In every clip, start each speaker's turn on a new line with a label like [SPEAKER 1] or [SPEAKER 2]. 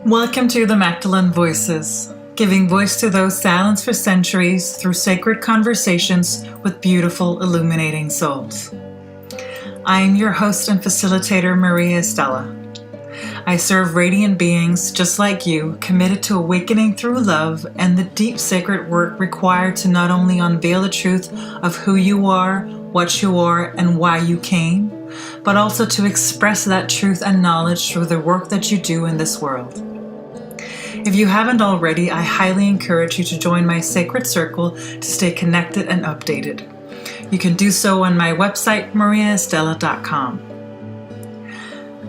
[SPEAKER 1] Welcome to the Magdalene Voices, giving voice to those silenced for centuries through sacred conversations with beautiful, illuminating souls. I am your host and facilitator, Maria Estella. I serve radiant beings just like you, committed to awakening through love and the deep sacred work required to not only unveil the truth of who you are, what you are, and why you came, but also to express that truth and knowledge through the work that you do in this world. If you haven't already, I highly encourage you to join my sacred circle to stay connected and updated. You can do so on my website, mariaestella.com.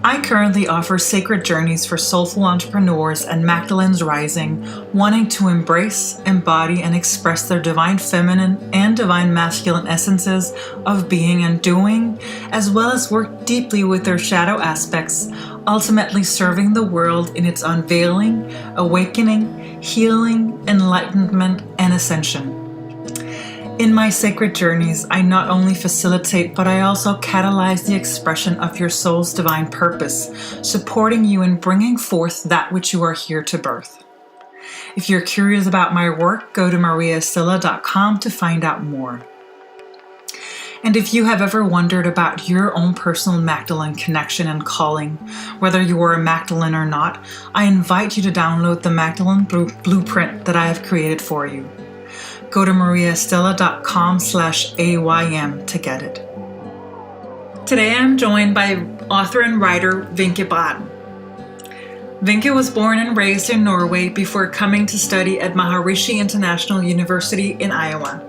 [SPEAKER 1] I currently offer sacred journeys for soulful entrepreneurs and Magdalene's rising, wanting to embrace, embody, and express their divine feminine and divine masculine essences of being and doing, as well as work deeply with their shadow aspects, ultimately serving the world in its unveiling, awakening, healing, enlightenment, and ascension. In my sacred journeys, I not only facilitate, but I also catalyze the expression of your soul's divine purpose, supporting you in bringing forth that which you are here to birth. If you're curious about my work, go to mariaestella.com to find out more. And if you have ever wondered about your own personal Magdalene connection and calling, whether you are a Magdalene or not, I invite you to download the Magdalene Blueprint that I have created for you. Go to mariaestella.com/AYM to get it. Today I'm joined by author and writer Wencke Braathen. Wencke was born and raised in Norway before coming to study at Maharishi International University in Iowa.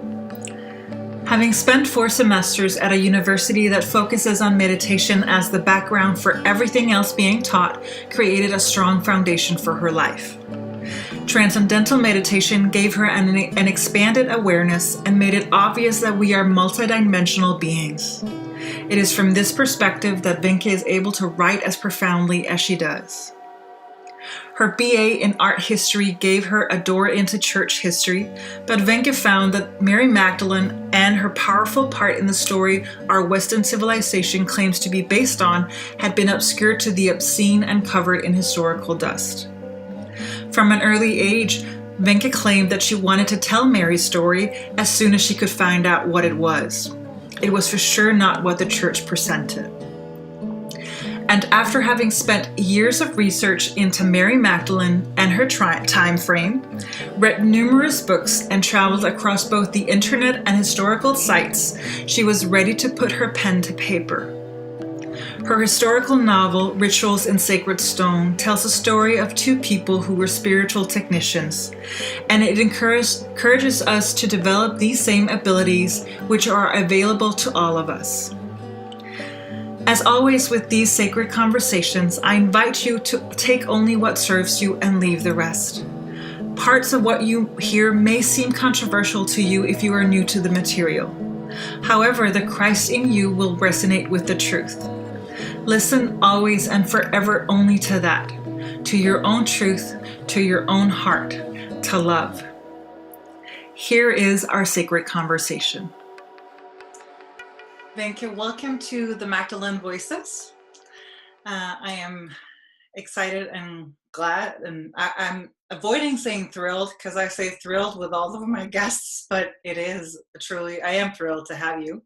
[SPEAKER 1] Having spent 4 semesters at a university that focuses on meditation as the background for everything else being taught, created a strong foundation for her life. Transcendental meditation gave her an expanded awareness and made it obvious that we are multidimensional beings. It is from this perspective that Wencke is able to write as profoundly as she does. Her BA in art history gave her a door into church history, but Wencke found that Mary Magdalene and her powerful part in the story our Western civilization claims to be based on had been obscured to the obscene and covered in historical dust. From an early age, Wencke claimed that she wanted to tell Mary's story as soon as she could find out what it was. It was for sure not what the church presented. And after having spent years of research into Mary Magdalene and her time frame, read numerous books, and traveled across both the internet and historical sites, she was ready to put her pen to paper. Her historical novel, Rituals in Sacred Stone, tells the story of 2 people who were spiritual technicians, and it encourages us to develop these same abilities which are available to all of us. As always with these sacred conversations, I invite you to take only what serves you and leave the rest. Parts of what you hear may seem controversial to you if you are new to the material. However, the Christ in you will resonate with the truth. Listen always and forever only to that, to your own truth, to your own heart, to love. Here is our sacred conversation. Wencke, welcome to the Magdalene Voices. I am excited and glad, and I'm avoiding saying thrilled because I say thrilled with all of my guests, but it is truly, I am thrilled to have you.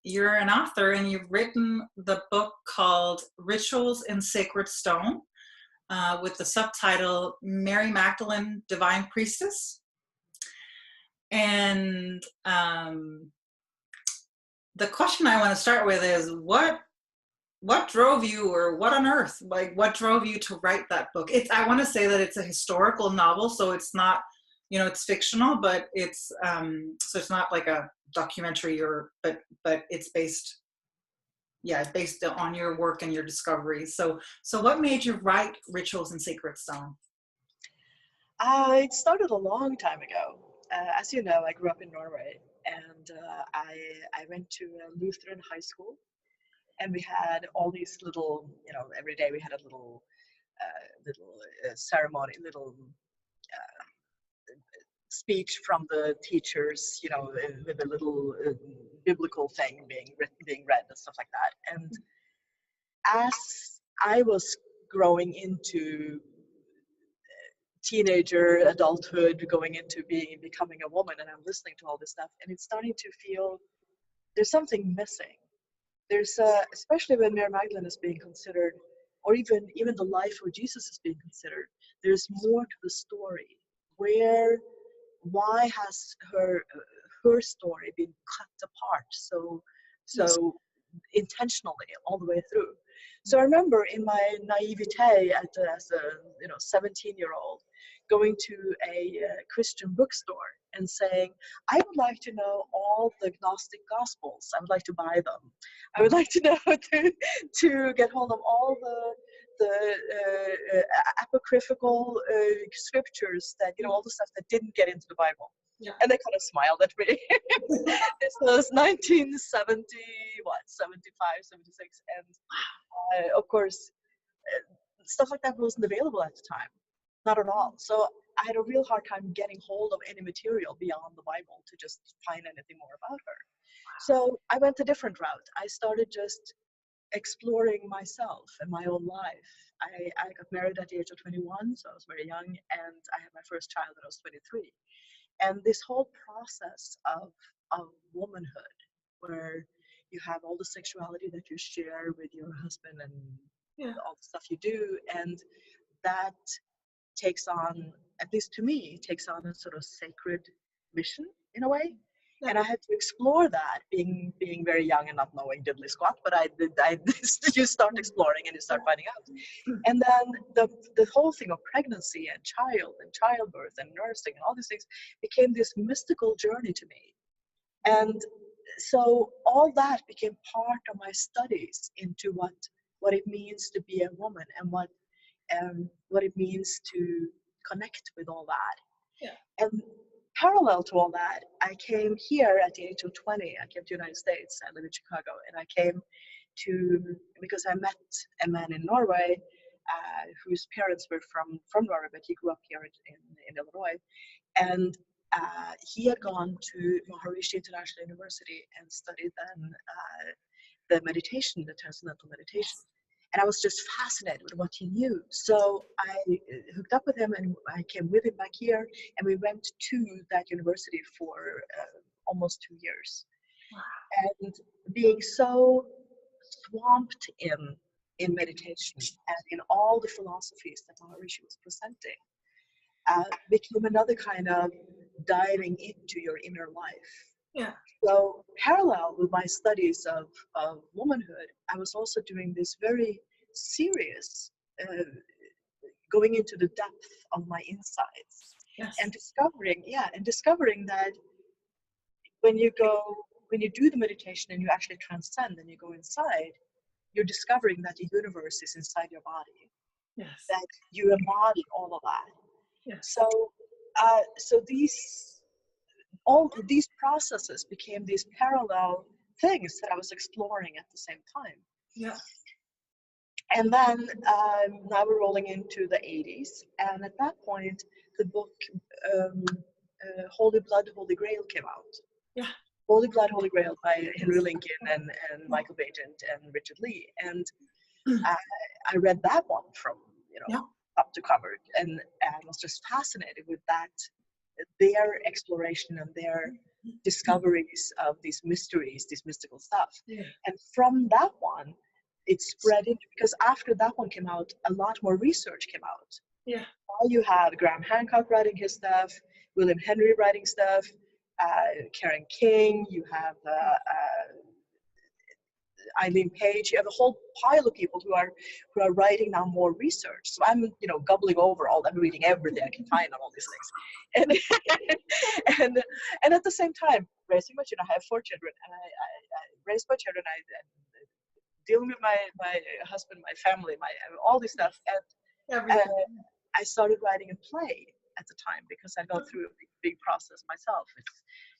[SPEAKER 1] You're an author and you've written the book called Rituals in Sacred Stone with the subtitle Mary Magdalene, Divine Priestess. And the question I want to start with is what drove you, or what on earth, like what drove you to write that book? I want to say that it's a historical novel, so it's not, it's fictional, but it's so it's not like a documentary but it's based on your work and your discoveries. So what made you write Rituals in Sacred Stone?
[SPEAKER 2] It started a long time ago. As you know, I grew up in Norway, and I went to a Lutheran high school, and we had all these little, every day we had a little ceremony, speech from the teachers, with a little biblical thing being read and stuff like that. And as I was growing into teenager, adulthood, going into becoming a woman, and I'm listening to all this stuff, and it's starting to feel there's something missing. There's especially when Mary Magdalene is being considered, or even the life of Jesus is being considered. There's more to the story. Why has her story been cut apart so intentionally all the way through? So I remember in my naivete as a 17-year-old going to a Christian bookstore and saying, I would like to know all the Gnostic Gospels. I would like to buy them. I would like to know to get hold of all the apocryphal scriptures that, all the stuff that didn't get into the Bible.
[SPEAKER 1] Yeah.
[SPEAKER 2] And they kind of smiled at me. This was 1970, 75, 76. And of course, stuff like that wasn't available at the time. Not at all. So I had a real hard time getting hold of any material beyond the Bible to just find anything more about her. So I went a different route. I started just exploring myself and my own life. I got married at the age of 21, so I was very young, and I had my first child when I was 23. And this whole process of womanhood, where you have all the sexuality that you share with your husband and all the stuff you do, and that takes on, at least to me, takes on a sort of sacred mission in a way. Yeah. And I had to explore that, being very young and not knowing diddly squat, but you start exploring and you start finding out. And then the whole thing of pregnancy and childbirth and nursing and all these things became this mystical journey to me. And so all that became part of my studies into what it means to be a woman and what it means to connect with all that. Yeah. And parallel to all that, I came here at the age of 20. I came to the United States. I live in Chicago, and I came because I met a man in Norway whose parents were from Norway, but he grew up here in Illinois. And he had gone to Maharishi International University and studied then the meditation, the transcendental meditation. And I was just fascinated with what he knew. So I hooked up with him, and I came with him back here, and we went to that university for almost 2 years. Wow. And being so swamped in meditation and in all the philosophies that Maharishi was presenting, became another kind of diving into your inner life. Yeah. So parallel with my studies of womanhood, I was also doing this very serious going into the depth of my insides. Yes. And discovering that when you do the meditation and you actually transcend and you go inside, you're discovering that the universe is inside your body. Yes. That you embody all of that. Yes. So all these processes became these parallel things that I was exploring at the same time. Yeah. And then now we're rolling into the 80s, and at that point, the book Holy Blood, Holy Grail came out. Yeah. Holy Blood, Holy Grail by Henry Lincoln and Michael Bagent and Richard Lee, and I read that one from up to cover, and I was just fascinated with that, their exploration and their discoveries of these mysteries, this mystical stuff. Yeah. And from that one, it spread into, because after that one came out, a lot more research came out. Yeah. Now you have Graham Hancock writing his stuff, William Henry writing stuff, Karen King, you have Eileen Page, you have a whole pile of people who are writing now more research. So I'm gobbling over all that, reading everything I can find on all these things, and at the same time raising my children. I have 4 children, and I raised my children. I dealing with my husband, my family, all this stuff, and I started writing a play at the time because I go through a big process myself.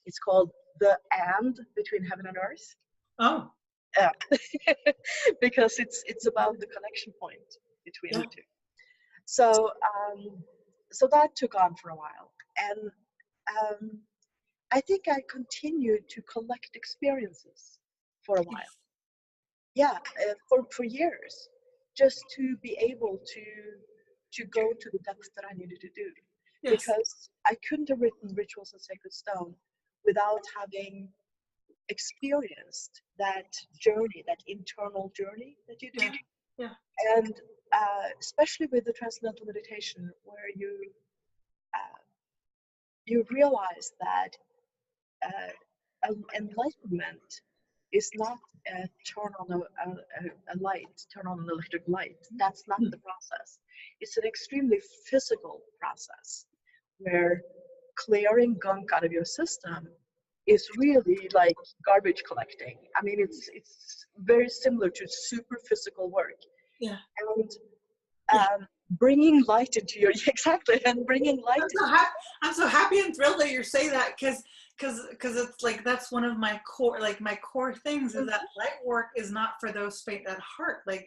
[SPEAKER 2] It's called The And Between Heaven and Earth. Oh. Yeah. Because it's about the connection point between the two. So that took on for a while, and I think I continued to collect experiences for a while. Yeah, for years, just to be able to go to the depth that I needed to do.
[SPEAKER 1] Yes.
[SPEAKER 2] Because I couldn't have written Rituals of Sacred Stone without having experienced that journey, that internal journey that you do.
[SPEAKER 1] Yeah. Yeah.
[SPEAKER 2] And especially with the transcendental meditation, where you realize that enlightenment is not turn on a light, turn on an electric light. That's not the process. It's an extremely physical process where clearing gunk out of your system is really like garbage collecting. I mean, it's very similar to super physical work.
[SPEAKER 1] Yeah.
[SPEAKER 2] And bringing light into your exactly, and bringing light.
[SPEAKER 1] I'm so happy and thrilled that you're saying that, because it's like that's one of my core things is that light work is not for those faint at heart. Like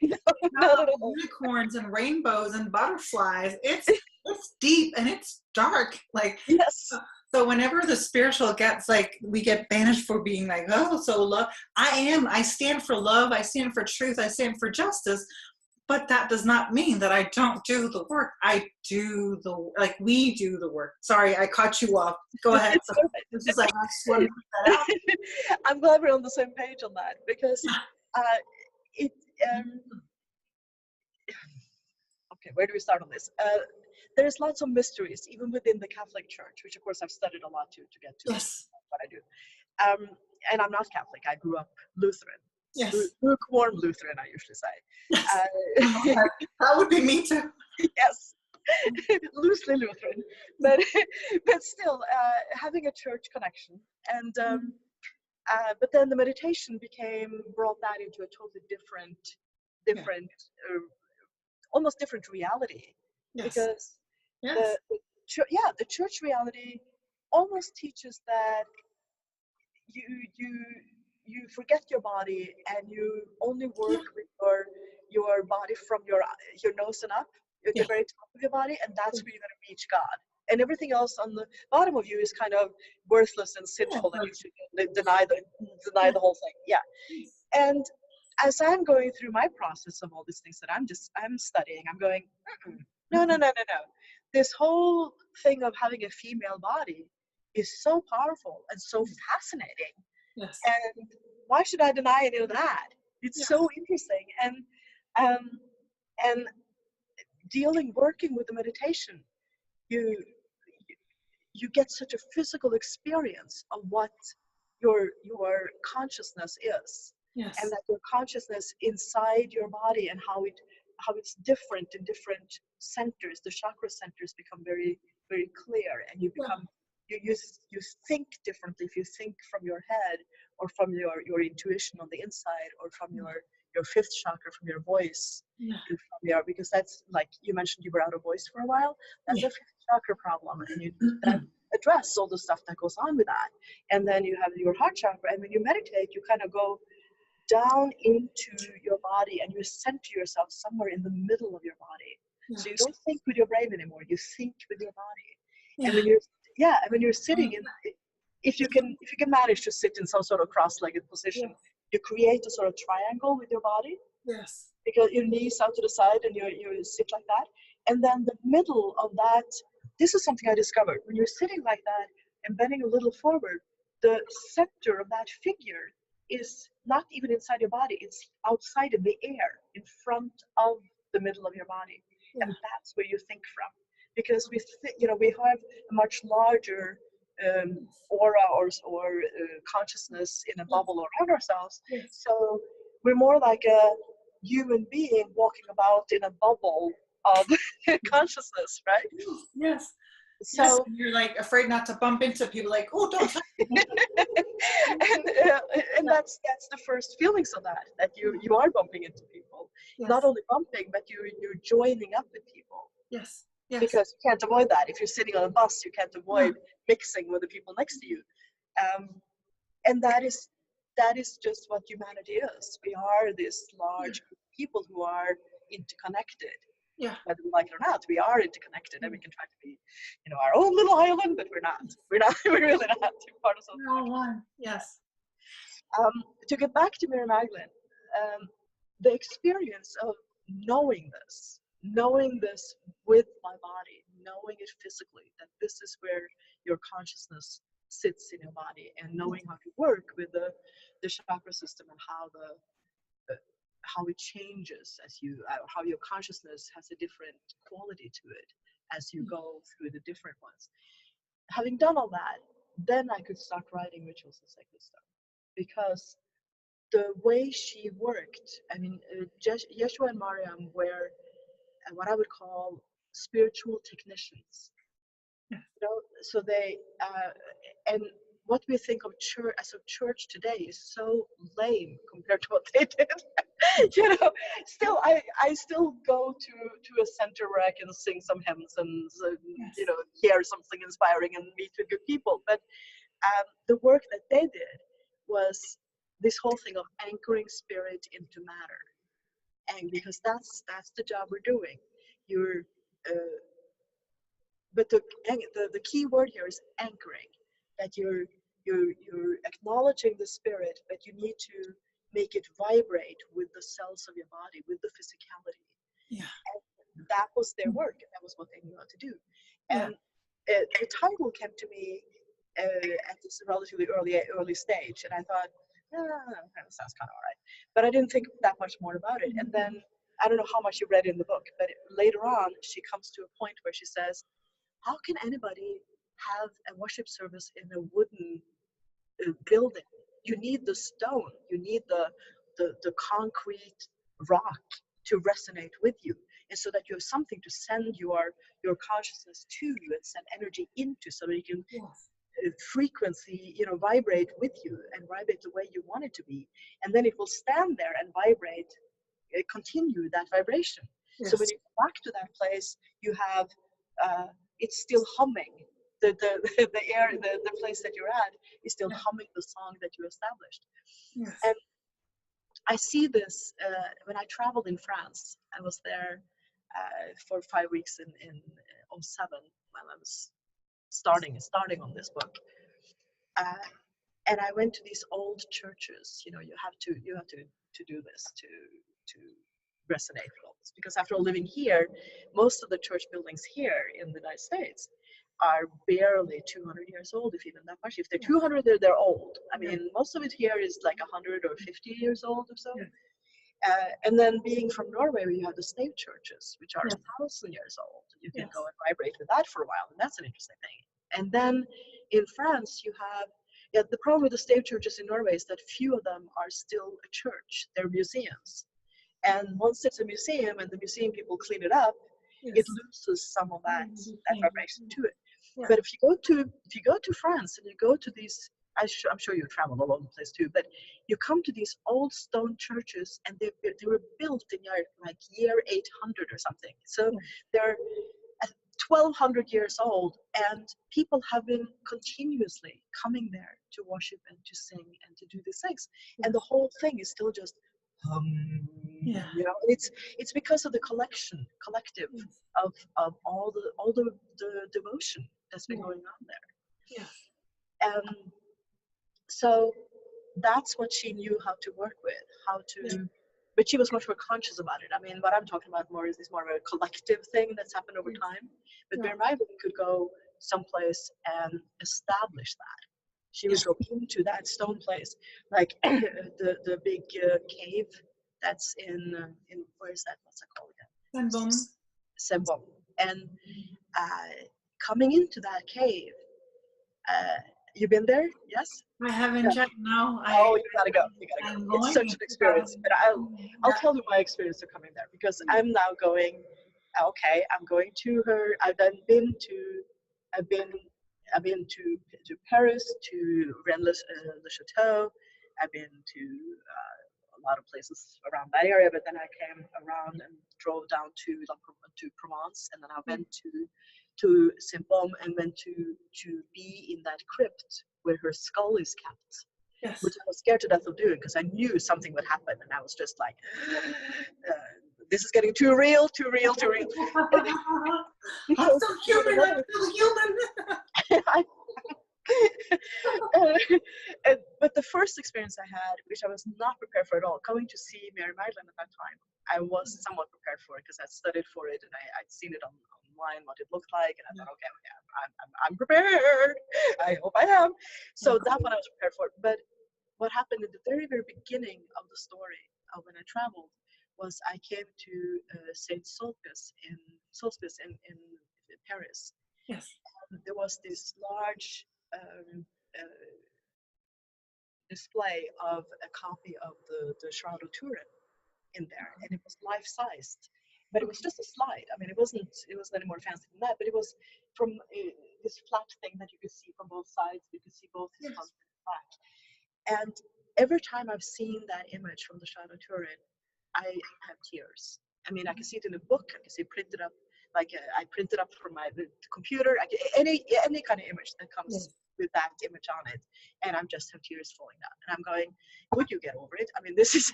[SPEAKER 2] not
[SPEAKER 1] unicorns and rainbows and butterflies. It's deep and it's dark. Like
[SPEAKER 2] yes.
[SPEAKER 1] So whenever the spiritual gets like, we get banished for being like, oh, so love. I stand for love. I stand for truth. I stand for justice. But that does not mean that I don't do the work. I do we do the work. Sorry, I cut you off. Go ahead. So, this is like, I just want to put that out.
[SPEAKER 2] I'm glad we're on the same page on that, because okay, where do we start on this? There's lots of mysteries, even within the Catholic Church, which of course I've studied a lot to get to
[SPEAKER 1] yes.
[SPEAKER 2] what I do. And I'm not Catholic. I grew up Lutheran.
[SPEAKER 1] Yes.
[SPEAKER 2] Lukewarm Lutheran, I usually say.
[SPEAKER 1] Yes. That would be me too.
[SPEAKER 2] Yes. Loosely Lutheran, but still having a church connection. And but then the meditation brought that into a totally different almost different reality.
[SPEAKER 1] Yes.
[SPEAKER 2] Because
[SPEAKER 1] yes.
[SPEAKER 2] the church reality almost teaches that you forget your body and you only work with your body from your nose and up, at the very top of your body, and that's where you're going to reach God. And everything else on the bottom of you is kind of worthless and sinful, and you should deny the whole thing. Yeah. And as I'm going through my process of all these things that I'm studying, I'm going, no. This whole thing of having a female body is so powerful and so fascinating.
[SPEAKER 1] Yes.
[SPEAKER 2] And why should I deny any of that? It's so interesting. And working with the meditation, you get such a physical experience of what your consciousness is.
[SPEAKER 1] Yes.
[SPEAKER 2] And that your consciousness inside your body and how it's different in different centers. The chakra centers become very, very clear, and you become you think differently if you think from your head, or from your intuition on the inside, or from your fifth chakra, from your voice. Because that's, like you mentioned, you were out of voice for a while. That's a fifth chakra problem, and you address all the stuff that goes on with that. And then you have your heart chakra, and when you meditate, you kind of go down into your body and you center yourself somewhere in the middle of your body. So you don't think with your brain anymore, you think with your body. And when you're sitting if you can manage to sit in some sort of cross-legged position, you create a sort of triangle with your body.
[SPEAKER 1] Yes.
[SPEAKER 2] Because your knees out to the side, and you sit like that. And then the middle of that, this is something I discovered. When you're sitting like that and bending a little forward, the center of that figure is not even inside your body, it's outside in the air, in front of the middle of your body. And that's where you think from. Because we have a much larger aura or consciousness in a bubble around ourselves. So we're more like a human being walking about in a bubble of consciousness, right?
[SPEAKER 1] Yes.
[SPEAKER 2] So
[SPEAKER 1] you're like afraid not to bump into people, like, oh, don't touch me.
[SPEAKER 2] and that's the first feelings of that you are bumping into people. Not only bumping, but you're joining up with people.
[SPEAKER 1] Yes.
[SPEAKER 2] Because you can't avoid that. If you're sitting on a bus, you can't avoid mixing with the people next to you. And that is just what humanity is. We are this large group of people who are interconnected. Whether we like it or not, we are interconnected, and we can try to be, our own little island, but we're not. We're really not. We're part of something.
[SPEAKER 1] We're all one. Yes.
[SPEAKER 2] To get back to Mary Magdalene, the experience of knowing this with my body, knowing it physically, that this is where your consciousness sits in your body, and knowing how to work with the chakra system, and how it changes as you, how your consciousness has a different quality to it as you go through the different ones. Having done all that, then I could start writing rituals and sacred stuff, because the way she worked, I mean, Yeshua and Mariam were what I would call spiritual technicians. You know, so they and what we think of church as a church today is so lame compared to what they did. You know, still I still go to a center where I can sing some hymns and you know, hear something inspiring and meet with good people. But the work that they did was this whole thing of anchoring spirit into matter, and because that's the job we're doing. You're but the key word here is anchoring, that you're acknowledging the spirit, but you need to make it vibrate with the cells of your body, with the physicality.
[SPEAKER 1] Yeah.
[SPEAKER 2] And that was their work, and that was what they knew how to do. And the title came to me at this relatively early stage, and I thought, that sounds kind of all right, but I didn't think that much more about it. And then I don't know how much you read in the book, but later on she comes to a point where she says, how can anybody have a worship service in a wooden building? You need the stone, you need the concrete rock to resonate with you, and so that you have something to send your consciousness to you and send energy into, so that you can frequency, you know, vibrate with you and vibrate the way you want it to be, and then it will stand there and vibrate, continue that vibration. So when you go back to that place, you have it's still humming. The air, the place that you're at is still humming the song that you established. And I see this when I traveled in France. I was there for 5 weeks in 2007 when I was starting on this book. And I went to these old churches. You know, you have to do this to resonate with all this, because after all, living here, most of the church buildings here in the United States are barely 200 years old, if even that much. If they're 200, they're old. I mean, most of it here is like 100 or 50 years old or so. And then being from Norway, where you have the state churches, which are 1,000 years old, you can go and vibrate with that for a while, and that's an interesting thing. And then in France, you have the problem with the state churches in Norway is that few of them are still a church. They're museums. And once it's a museum and the museum people clean it up, it loses some of that vibration to it. But if you go to France and you go to these, I'm sure you travel all over the place too, but you come to these old stone churches, and they were built in year 800 or something. So they're 1,200 years old, and people have been continuously coming there to worship and to sing and to do these things, and the whole thing is still just you know, it's because of the collective of all the devotion that's been going on there. So that's what she knew how to work with, but she was much more conscious about it. I mean, what I'm talking about more is more of a collective thing that's happened over time. But Mary Magdalene could go someplace and establish that. She would go into that stone place, like the big cave that's in where is that? What's that called again? Sebom. And coming into that cave, you've been there? Yes?
[SPEAKER 1] I haven't checked now.
[SPEAKER 2] You gotta go. It's such an experience. But I'll tell you my experience of coming there, because I'm now going. Okay, I'm going to her. I've been to Paris, to Rennes-le-Château. I've been to a lot of places around that area, but then I came around and drove down to Provence, and then I went to Saint-Baume and went to be in that crypt where her skull is kept, which I was scared to death of doing, because I knew something would happen, and I was just like, this is getting too real.
[SPEAKER 1] I'm so human. I'm so human.
[SPEAKER 2] But the first experience I had, which I was not prepared for at all, coming to see Mary Magdalene at that time, I was somewhat prepared for it because I studied for it and I'd seen it online, what it looked like, and I thought, okay, I'm prepared. I hope I am. So that one I was prepared for. But what happened at the very, very beginning of the story of when I traveled was I came to Saint Sulpice in Paris.
[SPEAKER 1] Yes.
[SPEAKER 2] There was this large display of a copy of the Shroud of Turin in there, and it was life-sized, but it was just a slide. I mean, it wasn't any more fancy than that, but it was from this flat thing that you could see from both sides. You could see both his front and his back. And every time I've seen that image from the Shroud of Turin, I have tears. I mean, I can see it in a book. I can see it printed up, like I printed up from my computer. Any kind of image that comes with that image on it, and I'm just have tears falling down. And I'm going, would you get over it? I mean, this is.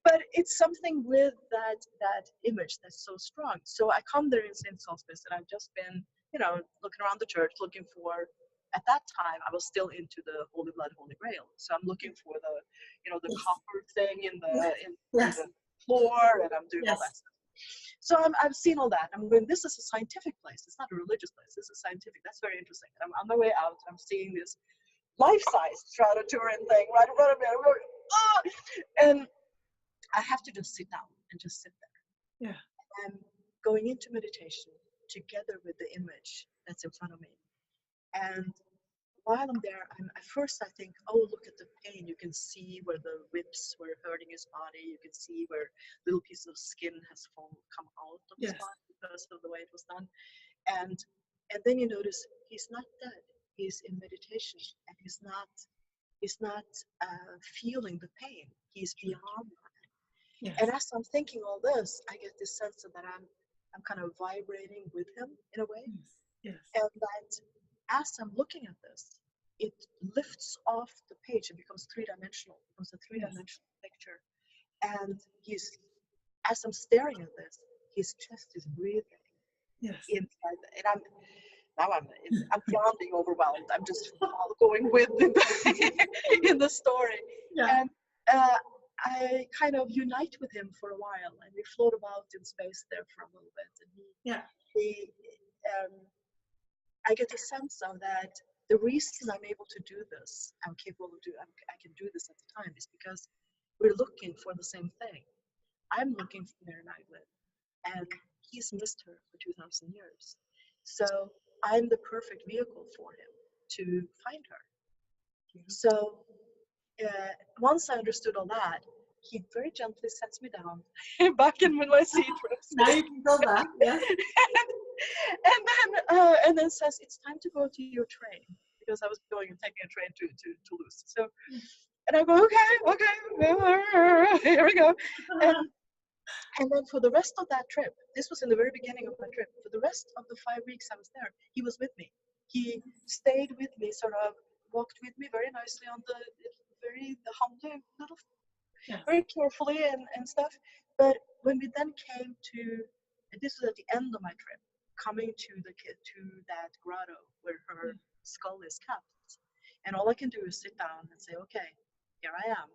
[SPEAKER 2] But it's something with that image that's so strong. So I come there in St. Sulpice, and I've just been, looking around the church, looking for. At that time, I was still into the Holy Blood, Holy Grail. So I'm looking for the copper thing in the floor, and I'm doing all that stuff. So I've seen all that. I'm going, this is a scientific place. It's not a religious place. This is scientific. That's very interesting. And I'm on my way out. I'm seeing this life-size Shroud of Turin thing right in front of me. I'm going, oh! And I have to just sit down and just sit there. Yeah. And I'm going into meditation together with the image that's in front of me. And while I'm there, at first I think, oh, look at the pain. You can see where the whips were hurting his body. You can see where little pieces of skin has come out of his body because of the way it was done. And then you notice he's not dead. He's in meditation, and he's not feeling the pain. He's beyond that. Yes. And as I'm thinking all this, I get this sense that I'm kind of vibrating with him in a way. Yes. And that as I'm looking at this, it lifts off the page and becomes three-dimensional. It becomes a three-dimensional picture. And as I'm staring at this, his chest is breathing. Yes. Inside, and I'm beyond overwhelmed. I'm just going with in the story. Yeah. And I kind of unite with him for a while, and we float about in space there for a little bit. And I get a sense of that. The reason I'm able to do this, I can do this at the time, is because we're looking for the same thing. I'm looking for Mary Magdalene, and he's missed her for 2,000 years. So I'm the perfect vehicle for him to find her. So once I understood all that, he very gently sets me down back in my seat.
[SPEAKER 1] Now you can go back. Yes.
[SPEAKER 2] and then says, it's time to go to your train, because I was going and taking a train to Toulouse. So, and I go, okay, here we go. And then for the rest of that trip, this was in the very beginning of my trip, for the rest of the 5 weeks I was there, he was with me. He stayed with me, sort of walked with me very nicely on the humble little, very carefully and stuff. But when we then came to, this was at the end of my trip, coming to that grotto where her skull is kept, and all I can do is sit down and say, okay, here I am.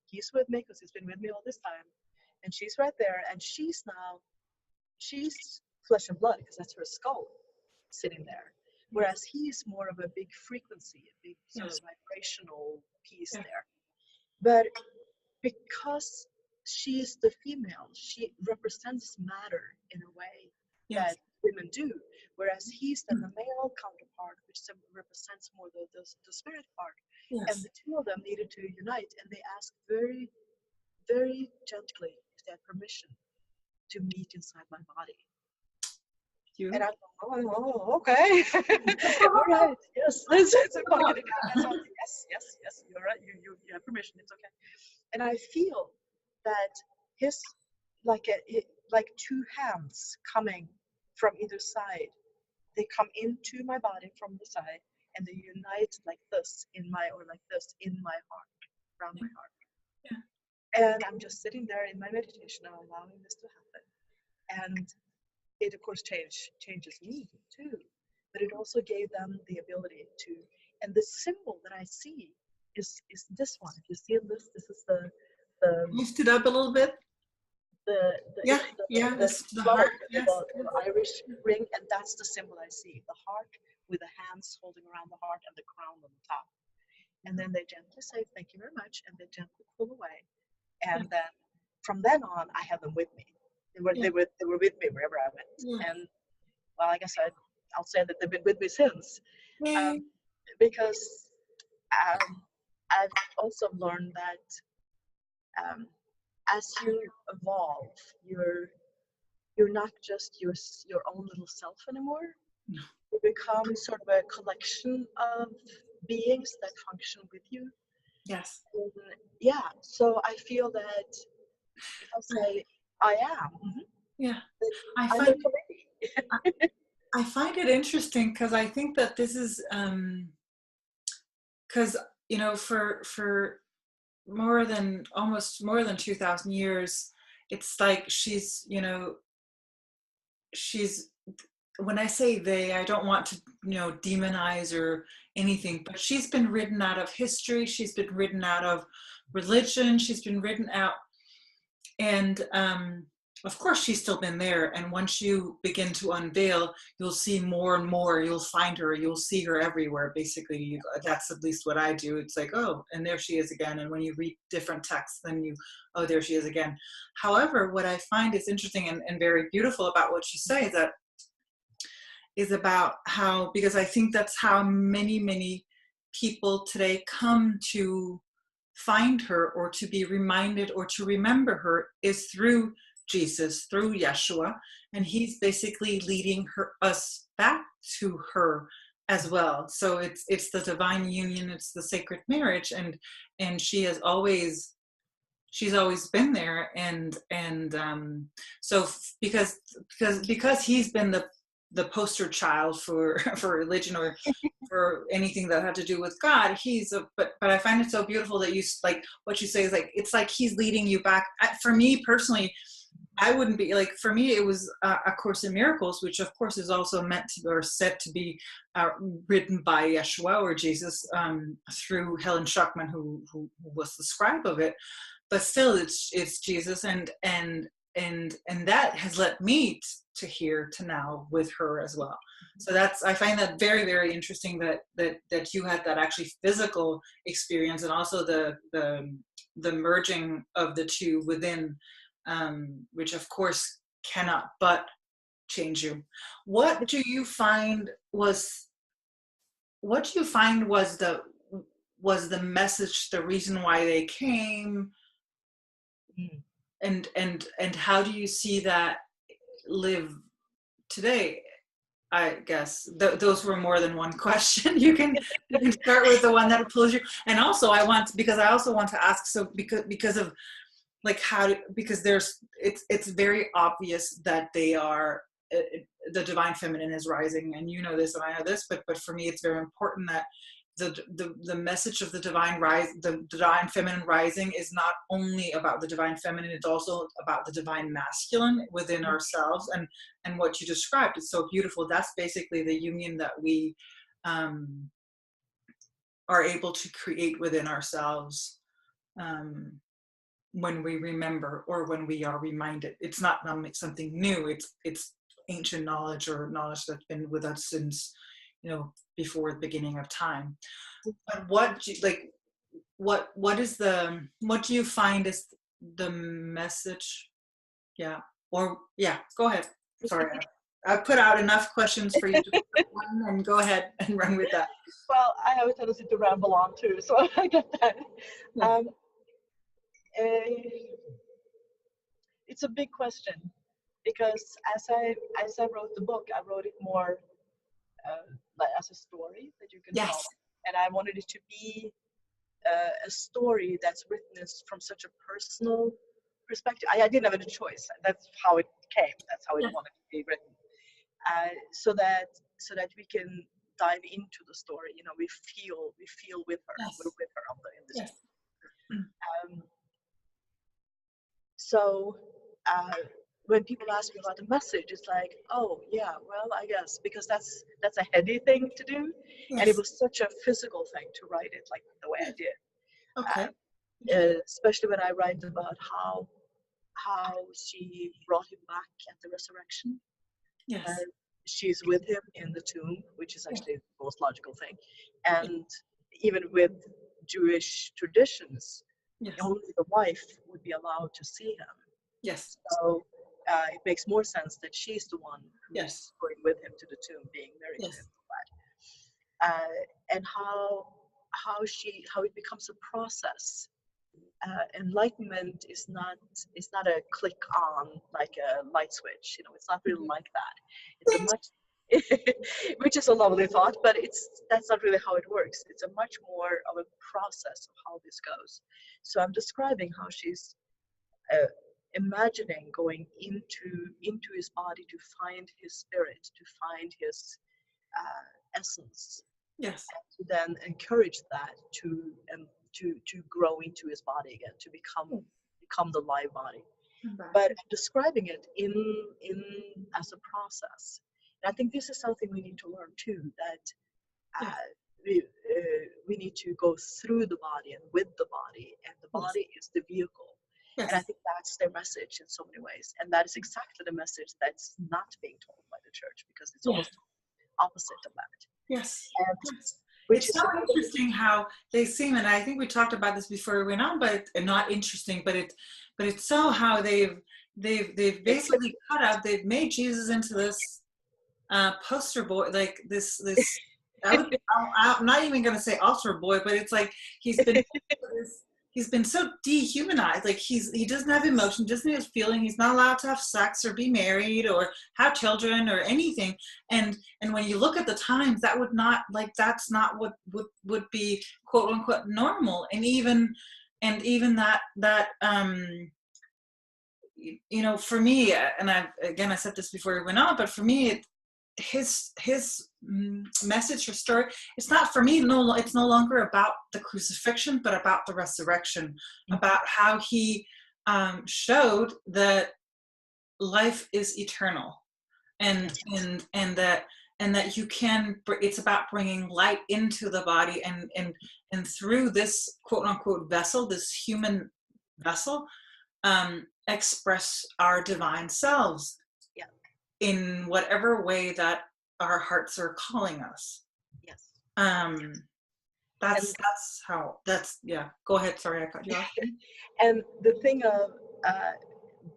[SPEAKER 2] He's with me because he's been with me all this time, and she's right there, and she's flesh and blood because that's her skull sitting there, whereas he's more of a big frequency, a big sort of vibrational piece there. But because she's the female, she represents matter in a way that women do, whereas he's then the male counterpart, which represents more the spirit part. And the two of them needed to unite, and they asked very, very gently if they had permission to meet inside my body. And I'm like, oh, okay. All right, yes, it's a pocket. Yes, you're right, you have permission, it's okay. And I feel that his, like two hands coming from either side, they come into my body from the side, and they unite like this in my heart, around my heart. Yeah. And I'm just sitting there in my meditation now, allowing this to happen. And it, of course, changes me too. But it also gave them the ability to, and the symbol that I see is this one. If you see this is the
[SPEAKER 1] lift it up a little bit.
[SPEAKER 2] It's
[SPEAKER 1] The
[SPEAKER 2] flower,
[SPEAKER 1] heart. Yes.
[SPEAKER 2] the Irish ring, and that's the symbol I see. The heart with the hands holding around the heart and the crown on the top. And then they gently say, thank you very much, and they gently pull away. And then from then on, I have them with me. They were with me wherever I went.
[SPEAKER 1] Yeah.
[SPEAKER 2] And well, I guess I'll say that they've been with me since.
[SPEAKER 1] Yeah.
[SPEAKER 2] Because I've also learned that as you evolve, you're not just your own little self anymore.
[SPEAKER 1] No.
[SPEAKER 2] You become sort of a collection of beings that function with you.
[SPEAKER 1] Yes.
[SPEAKER 2] And yeah, so I feel that if I say I am,
[SPEAKER 1] yeah,
[SPEAKER 2] I'm a committee.
[SPEAKER 1] I find it interesting because I think that this is because for almost more than 2,000 years, it's like she's when I say they, I don't want to demonize or anything, but she's been written out of history, she's been written out of religion, she's been written out, and of course she's still been there, and once you begin to unveil, you'll see more and more, you'll find her, you'll see her everywhere, basically. That's at least what I do. It's like, oh, and there she is again, and when you read different texts, then oh, there she is again. However, what I find is interesting and very beautiful about what you say is about how, because I think that's how many people today come to find her, or to be reminded, or to remember her, is through Jesus, through Yeshua, and he's basically leading us back to her as well. So it's the divine union, it's the sacred marriage, and she's always been there, and so because he's been the poster child for religion, or for anything that had to do with God. But I find it so beautiful that you, like what you say is like, it's like he's leading you back. For me personally, I wouldn't be like, for me it was A Course in Miracles, which of course is also meant to, or said to be written by Yeshua or Jesus through Helen Schuckman, who was the scribe of it. But still, it's Jesus, and that has led me to here to now with her as well. So I find that very, very interesting that you had that actually physical experience, and also the merging of the two within, which of course cannot but change you. What do you find was the message, the reason why they came? And how do you see that live today? I guess those were more than one question. You can start with the one that pulls you. And also I also want to ask, so because of like because it's very obvious that they are, the divine feminine is rising, and you know this and I know this, but for me it's very important that the message of the divine feminine rising is not only about the divine feminine, it's also about the divine masculine within ourselves, and what you described is so beautiful. That's basically the union that we are able to create within ourselves when we remember, or when we are reminded. It's not something new, it's ancient knowledge, or knowledge that's been with us since before the beginning of time. But what do you find is the message? Go ahead. Sorry, I put out enough questions for you to pick one, and go ahead and run with that.
[SPEAKER 2] Well, I have a tendency to ramble on too, so I get that.
[SPEAKER 1] Yeah.
[SPEAKER 2] It's a big question, because as I wrote the book, I wrote it more like as a story that you can follow, and I wanted it to be a story that's written from such a personal perspective. I didn't have any choice. That's how it came. That's how it wanted to be written, so that we can dive into the story. We feel with her. We're with her in this. So when people ask me about the message, it's like, oh yeah, well, I guess, because that's a heady thing to do, and it was such a physical thing to write it like the way I did.
[SPEAKER 1] Okay.
[SPEAKER 2] especially when I write about how she brought him back at the resurrection.
[SPEAKER 1] Yes.
[SPEAKER 2] She's with him in the tomb, which is
[SPEAKER 1] Yeah.
[SPEAKER 2] actually the most logical thing. And even with Jewish traditions,
[SPEAKER 1] Yes.
[SPEAKER 2] only the wife would be allowed to see him.
[SPEAKER 1] Yes.
[SPEAKER 2] So it makes more sense that she's the one who's
[SPEAKER 1] Yes.
[SPEAKER 2] going with him to the tomb, being married
[SPEAKER 1] Yes.
[SPEAKER 2] to him. And how it becomes a process. Enlightenment is not a click on like a light switch. It's not really like that. It's a much which is a lovely thought, but that's not really how it works. It's a much more of a process of how this goes. So I'm describing how she's imagining going into his body to find his spirit, to find his essence.
[SPEAKER 1] Yes.
[SPEAKER 2] And to then encourage that to grow into his body again, to become the live body. But I'm describing it in as a process. And I think this is something we need to learn too, that we need to go through the body and with the body, and the body is the vehicle.
[SPEAKER 1] Yes.
[SPEAKER 2] And I think that's their message in so many ways. And that is exactly the message that's not being told by the church, because it's almost opposite of that.
[SPEAKER 1] Yes.
[SPEAKER 2] Which
[SPEAKER 1] it's
[SPEAKER 2] is
[SPEAKER 1] so interesting how they seem, and I think we talked about this before we went on, but not interesting, but it's so how they've basically cut out, they've made Jesus into this poster boy, like this I'm not even going to say altar boy, but it's like he's been so dehumanized. Like he doesn't have emotion, doesn't have feeling. He's not allowed to have sex or be married or have children or anything. And when you look at the times, that would not, like, that's not what would be quote unquote normal. And even that for me, and I said this before we went on, but for me, his message or story, it's not, for me, it's no longer about the crucifixion, but about the resurrection, about how he showed that life is eternal, and that you can, it's about bringing light into the body, and through this quote unquote vessel, this human vessel, express our divine selves in whatever way that our hearts are calling us.
[SPEAKER 2] Yes.
[SPEAKER 1] Go ahead, sorry I cut you off.
[SPEAKER 2] And the thing of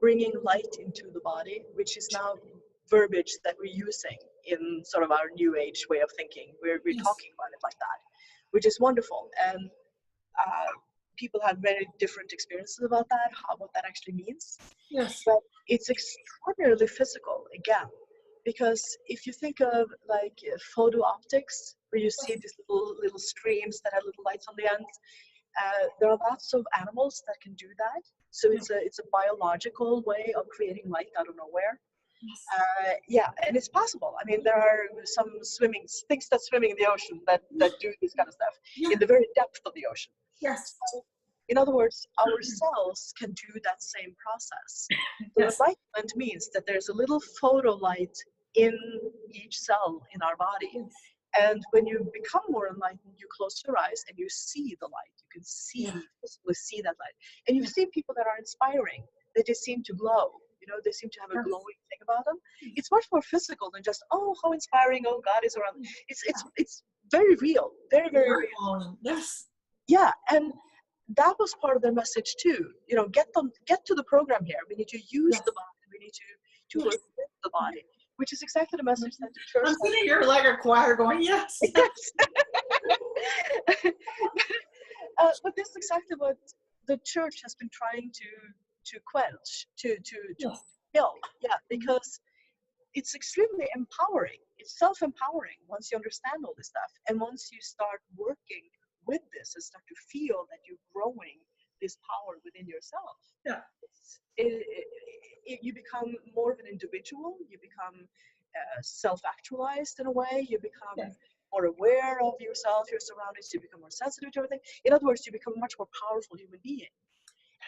[SPEAKER 2] bringing light into the body, which is now verbiage that we're using in sort of our new age way of thinking, we're talking about it like that, which is wonderful. And people have very different experiences about that, what that actually means.
[SPEAKER 1] Yes.
[SPEAKER 2] But it's extraordinarily physical, again, because if you think of like photo optics, where you see these little streams that have little lights on the end, there are lots of animals that can do that. So it's a biological way of creating light out of nowhere. And it's possible. I mean, there are some things that swim in the ocean that do this kind of stuff in the very depth of the ocean.
[SPEAKER 1] Yes.
[SPEAKER 2] So, in other words, our cells can do that same process. So enlightenment means that there's a little photo light in each cell in our body. And when you become more enlightened, you close your eyes and you see the light. You can physically see that light. And you see people that are inspiring. They just seem to glow. They seem to have a glowing thing about them. It's much more physical than just, oh, how inspiring, oh, God is around. It's very real, very, very real.
[SPEAKER 1] Yes.
[SPEAKER 2] Yeah, and that was part of their message too. Get to the program here. We need to use the body. We need to work with the body, which is exactly the message that the church.
[SPEAKER 1] I'm sitting here like a choir going, yes.
[SPEAKER 2] But this is exactly what the church has been trying to quench, to kill. Yeah, because it's extremely empowering. It's self-empowering once you understand all this stuff, and once you start working with this and start to feel that you're growing this power within yourself. Yeah, you become more of an individual. You become self-actualized in a way. You become more aware of yourself, your surroundings. You become more sensitive to everything. In other words, you become a much more powerful human being.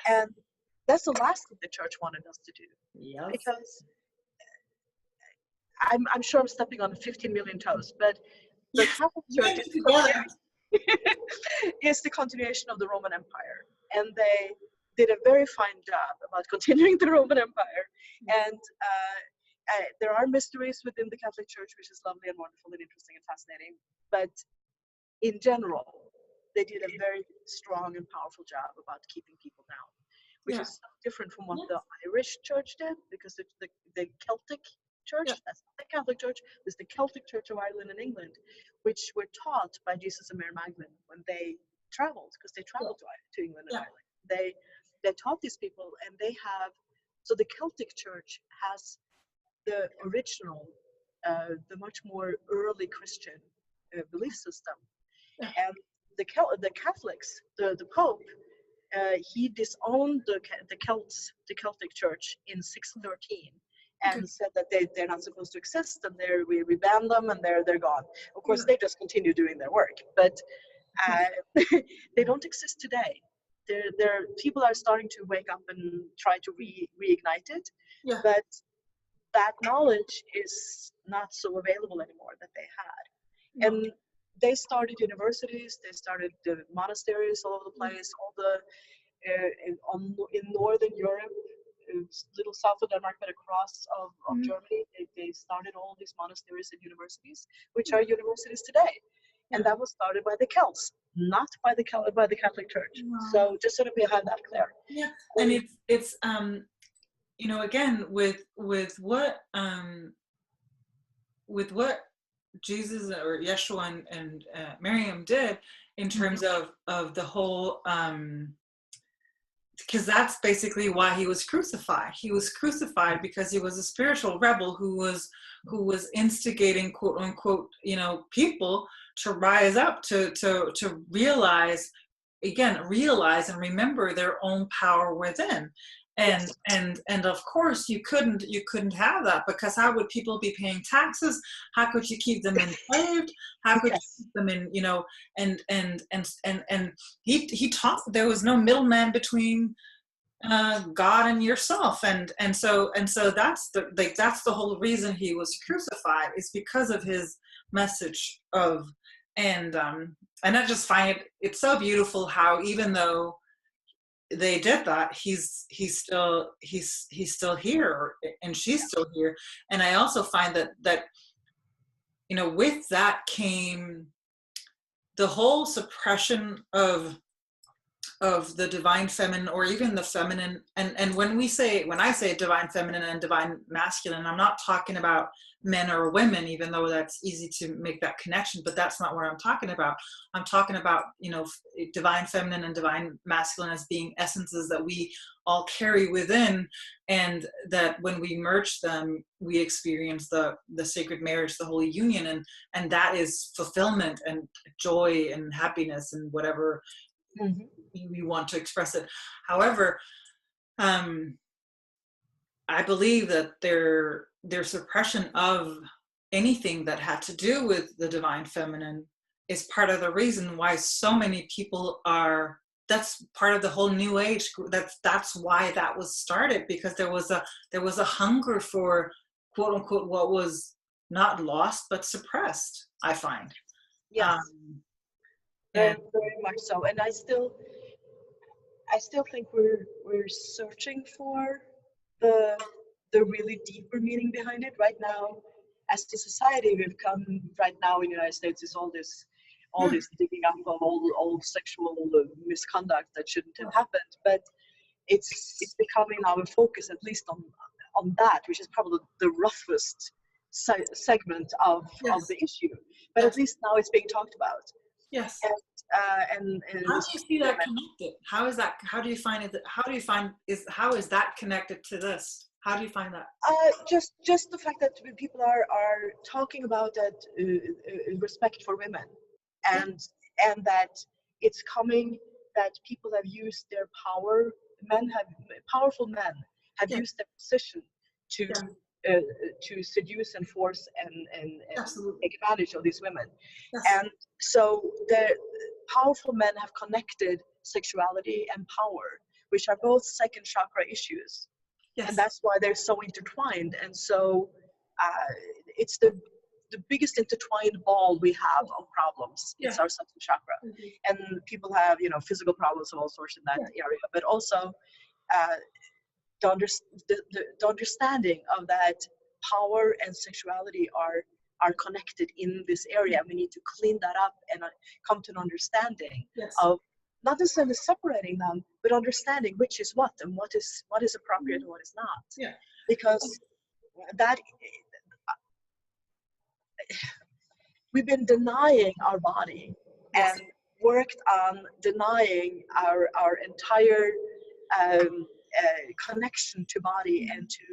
[SPEAKER 2] And that's the last thing the church wanted us to do. Yes. Because I'm sure I'm stepping on 15 million toes, but the Catholic Church is the continuation of the Roman Empire. and they did a very fine job about continuing the Roman Empire. And there are mysteries within the Catholic Church, which is lovely and wonderful and interesting and fascinating. But in general, they did a very strong and powerful job about keeping people down, which is so different from what the Irish Church did, because the Celtic Church, that's not the Catholic Church, it's the Celtic Church of Ireland and England, which were taught by Jesus and Mary Magdalene when they traveled, because they traveled to England and Ireland. They taught these people, and they have, so the Celtic Church has the original, the much more early Christian belief system. And the Catholics, the Pope, he disowned the Celtic Church in 613 and said that they're not supposed to exist, and we banned them, and they're gone. Of course, they just continue doing their work, but they don't exist today. People are starting to wake up and try to reignite it, but that knowledge is not so available anymore that they had. And they started universities, they started the monasteries all over the place, all the in northern Europe, little south of Denmark, but across of Germany, they started all these monasteries and universities, which are universities today. And that was started by the Celts, not by the Catholic Church. So just so that we have that clear.
[SPEAKER 1] Yeah, and it's you know, again, with what Jesus or Yeshua and Miriam did in terms of the whole, because that's basically why he was crucified. He was crucified because he was a spiritual rebel who was instigating, quote unquote, you know, people to rise up to realize and remember their own power within. And of course you couldn't have that, because how would people be paying taxes? How could you keep them enslaved? How could you keep them in, you know, and he taught there was no middleman between God and yourself, and so that's the whole reason he was crucified, is because of his message of, and I just find it's so beautiful how, even though they did that, he's still here, and she's still here. And I also find that you know, with that came the whole suppression of the divine feminine, or even the feminine, and when I say divine feminine and divine masculine, I'm not talking about men or women, even though that's easy to make that connection, but that's not what I'm talking about. I'm talking about, you know, divine feminine and divine masculine as being essences that we all carry within, and that when we merge them, we experience the sacred marriage, the holy union, and that is fulfillment and joy and happiness and whatever we want to express it. However, I believe that their suppression of anything that had to do with the divine feminine is part of the reason why so many people are, that's part of the whole new age. That's why that was started, because there was a hunger for, quote unquote, what was not lost but suppressed, I find.
[SPEAKER 2] Yes. Very much so. And I still think we're searching for the really deeper meaning behind it right now. As a society, we've come right now in the United States is all this digging up of all sexual misconduct that shouldn't have happened, but it's becoming our focus, at least on that, which is probably the roughest segment of the issue. But at least now it's being talked about.
[SPEAKER 1] Yes.
[SPEAKER 2] And
[SPEAKER 1] how do you see that connected? How is that? How do you find it? How is that connected to this? How do you find that?
[SPEAKER 2] Just the fact that people are talking about that respect for women, and that it's coming, that people have used their power. Powerful men have used their position to seduce and force and take advantage of these women. And so the powerful men have connected sexuality and power, which are both second chakra issues. And that's why they're so intertwined. And so it's the biggest intertwined ball we have of problems. It's our subtle chakra. And people have, physical problems of all sorts in that area, but also the understanding of that power and sexuality are connected in this area. We need to clean that up and come to an understanding of not necessarily separating them, but understanding which is what and what is appropriate and what is not.
[SPEAKER 1] Yeah.
[SPEAKER 2] Because that we've been denying our body and worked on denying our entire connection to body and to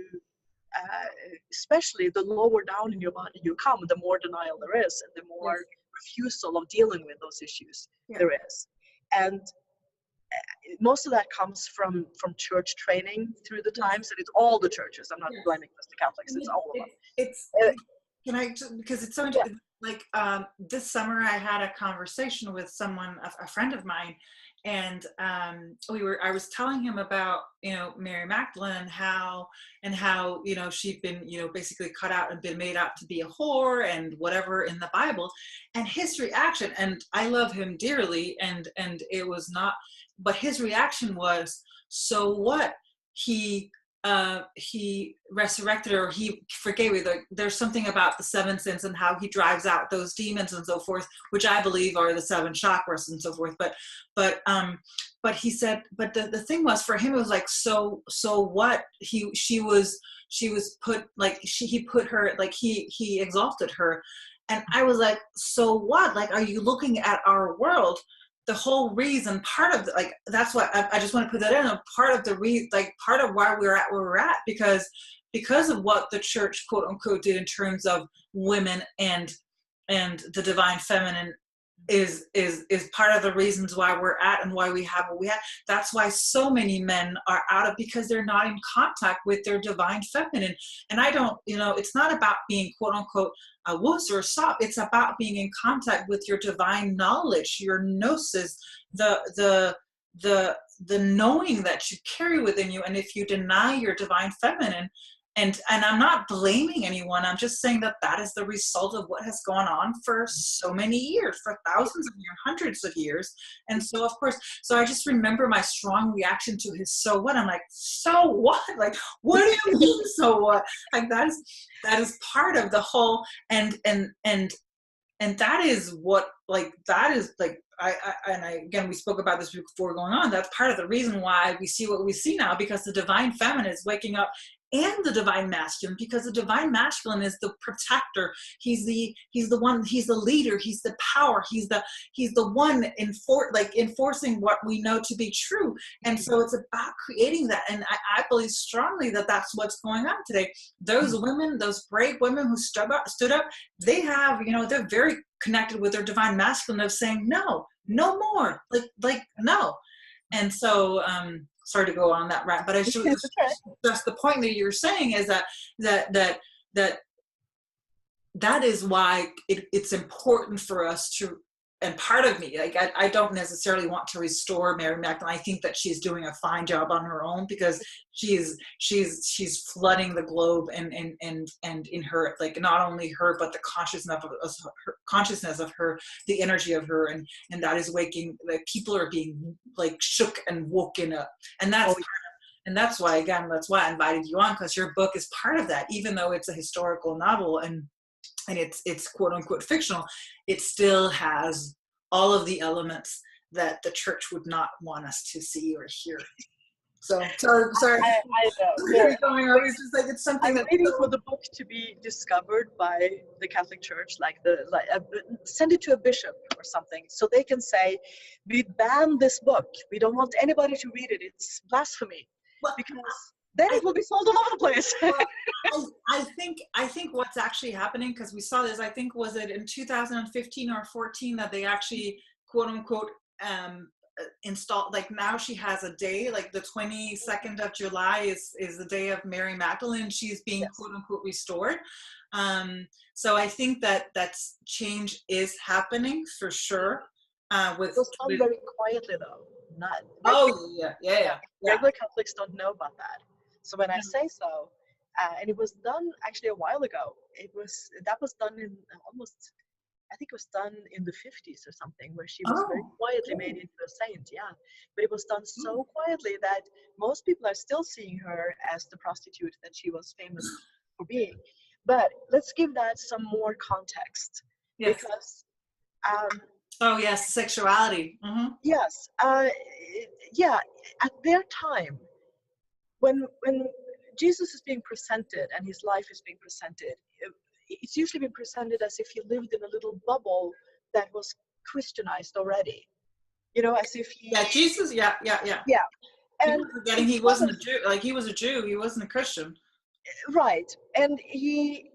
[SPEAKER 2] especially the lower down in your body you come, the more denial there is and the more refusal of dealing with those issues there is. And most of that comes from church training through the times, and it's all the churches. I'm not blaming just the Catholics, it's all of them.
[SPEAKER 1] Can I, because it's so like this summer I had a conversation with someone, a friend of mine, and I was telling him about Mary Magdalene and how she'd been basically cut out and been made out to be a whore and whatever in the Bible, and his reaction, and I love him dearly, and it was not, but his reaction was, so what, he resurrected her, he forgave her. There's something about the 7 sins and how he drives out those demons and so forth, which I believe are the 7 chakras and so forth. But he said, but the thing was, for him, it was like, so what? She was put, like, he put her, like, he exalted her. And I was like, so what? Like, are you looking at our world? The whole reason, part of like, that's what I just want to put that in, part of the part of why we're at where we're at, because of what the church, quote unquote, did in terms of women and the divine feminine is part of the reasons why we're at and why we have what we have. That's why so many men are out of, because they're not in contact with their divine feminine. And I don't, it's not about being, quote unquote, a wuss or a sop. It's about being in contact with your divine knowledge, your gnosis, the knowing that you carry within you. And if you deny your divine feminine, and I'm not blaming anyone, I'm just saying that is the result of what has gone on for so many years, for thousands of years, hundreds of years. And so, of course, so I just remember my strong reaction to his "so what." I'm like, so what? Like, what do you mean, so what? Like, that is part of the whole, and that is what, like, that is like, again, we spoke about this before going on. That's part of the reason why we see what we see now, because the divine feminine is waking up, and the divine masculine, because the divine masculine is the protector. He's the one, he's the leader, he's the power, he's the one enforcing what we know to be true. And so it's about creating that. And I believe strongly that that's what's going on today. Those women, those brave women who stood up, they have, they're very connected with their divine masculine of saying, no more, like no. And so, sorry to go on that rant, but I just the point that you're saying is that is why it's important for us to, and part of me, like, I don't necessarily want to restore Mary Magdalene. I think that she's doing a fine job on her own, because she's flooding the globe and in her, like, not only her, but the consciousness of her, the energy of her, and that is waking, like, people are being, like, shook and woken up. And that's and that's why, again, that's why I invited you on, because your book is part of that. Even though it's a historical novel and it's quote unquote fictional, it still has all of the elements that the church would not want us to see or hear. So sorry.
[SPEAKER 2] I know.
[SPEAKER 1] It's just like, it's something
[SPEAKER 2] I'm waiting for the book to be discovered by the Catholic Church, send it to a bishop or something, so they can say, we ban this book. We don't want anybody to read it. It's blasphemy. Because then it will be sold all over the place.
[SPEAKER 1] I think what's actually happening, because we saw this, I think, was it in 2015 or 14 that they actually, quote unquote, installed, like, now she has a day, like the 22nd of July is the day of Mary Magdalene. She's being quote unquote restored. So I think that's change is happening for sure.
[SPEAKER 2] It was done very quietly, though.
[SPEAKER 1] Yeah.
[SPEAKER 2] Regular Catholics don't know about that. So when I say so, and it was done actually a while ago. That was done in almost, I think it was done in the 50s or something, where she was very
[SPEAKER 1] Oh,
[SPEAKER 2] quietly
[SPEAKER 1] cool.
[SPEAKER 2] made into a saint. Yeah, but it was done so quietly that most people are still seeing her as the prostitute that she was famous for being. But let's give that some more context,
[SPEAKER 1] Yes.
[SPEAKER 2] because um,
[SPEAKER 1] Oh, yes, sexuality. Mm-hmm.
[SPEAKER 2] yes, yeah, at their time, when Jesus is being presented and his life is being presented, it's usually been presented as if he lived in a little bubble that was Christianized already. You know, as if he,
[SPEAKER 1] Yeah, Jesus. Yeah, yeah, yeah.
[SPEAKER 2] yeah,
[SPEAKER 1] People
[SPEAKER 2] and
[SPEAKER 1] are forgetting he
[SPEAKER 2] instead
[SPEAKER 1] wasn't
[SPEAKER 2] of,
[SPEAKER 1] a Jew. Like, he was a Jew. He wasn't a Christian.
[SPEAKER 2] right, and he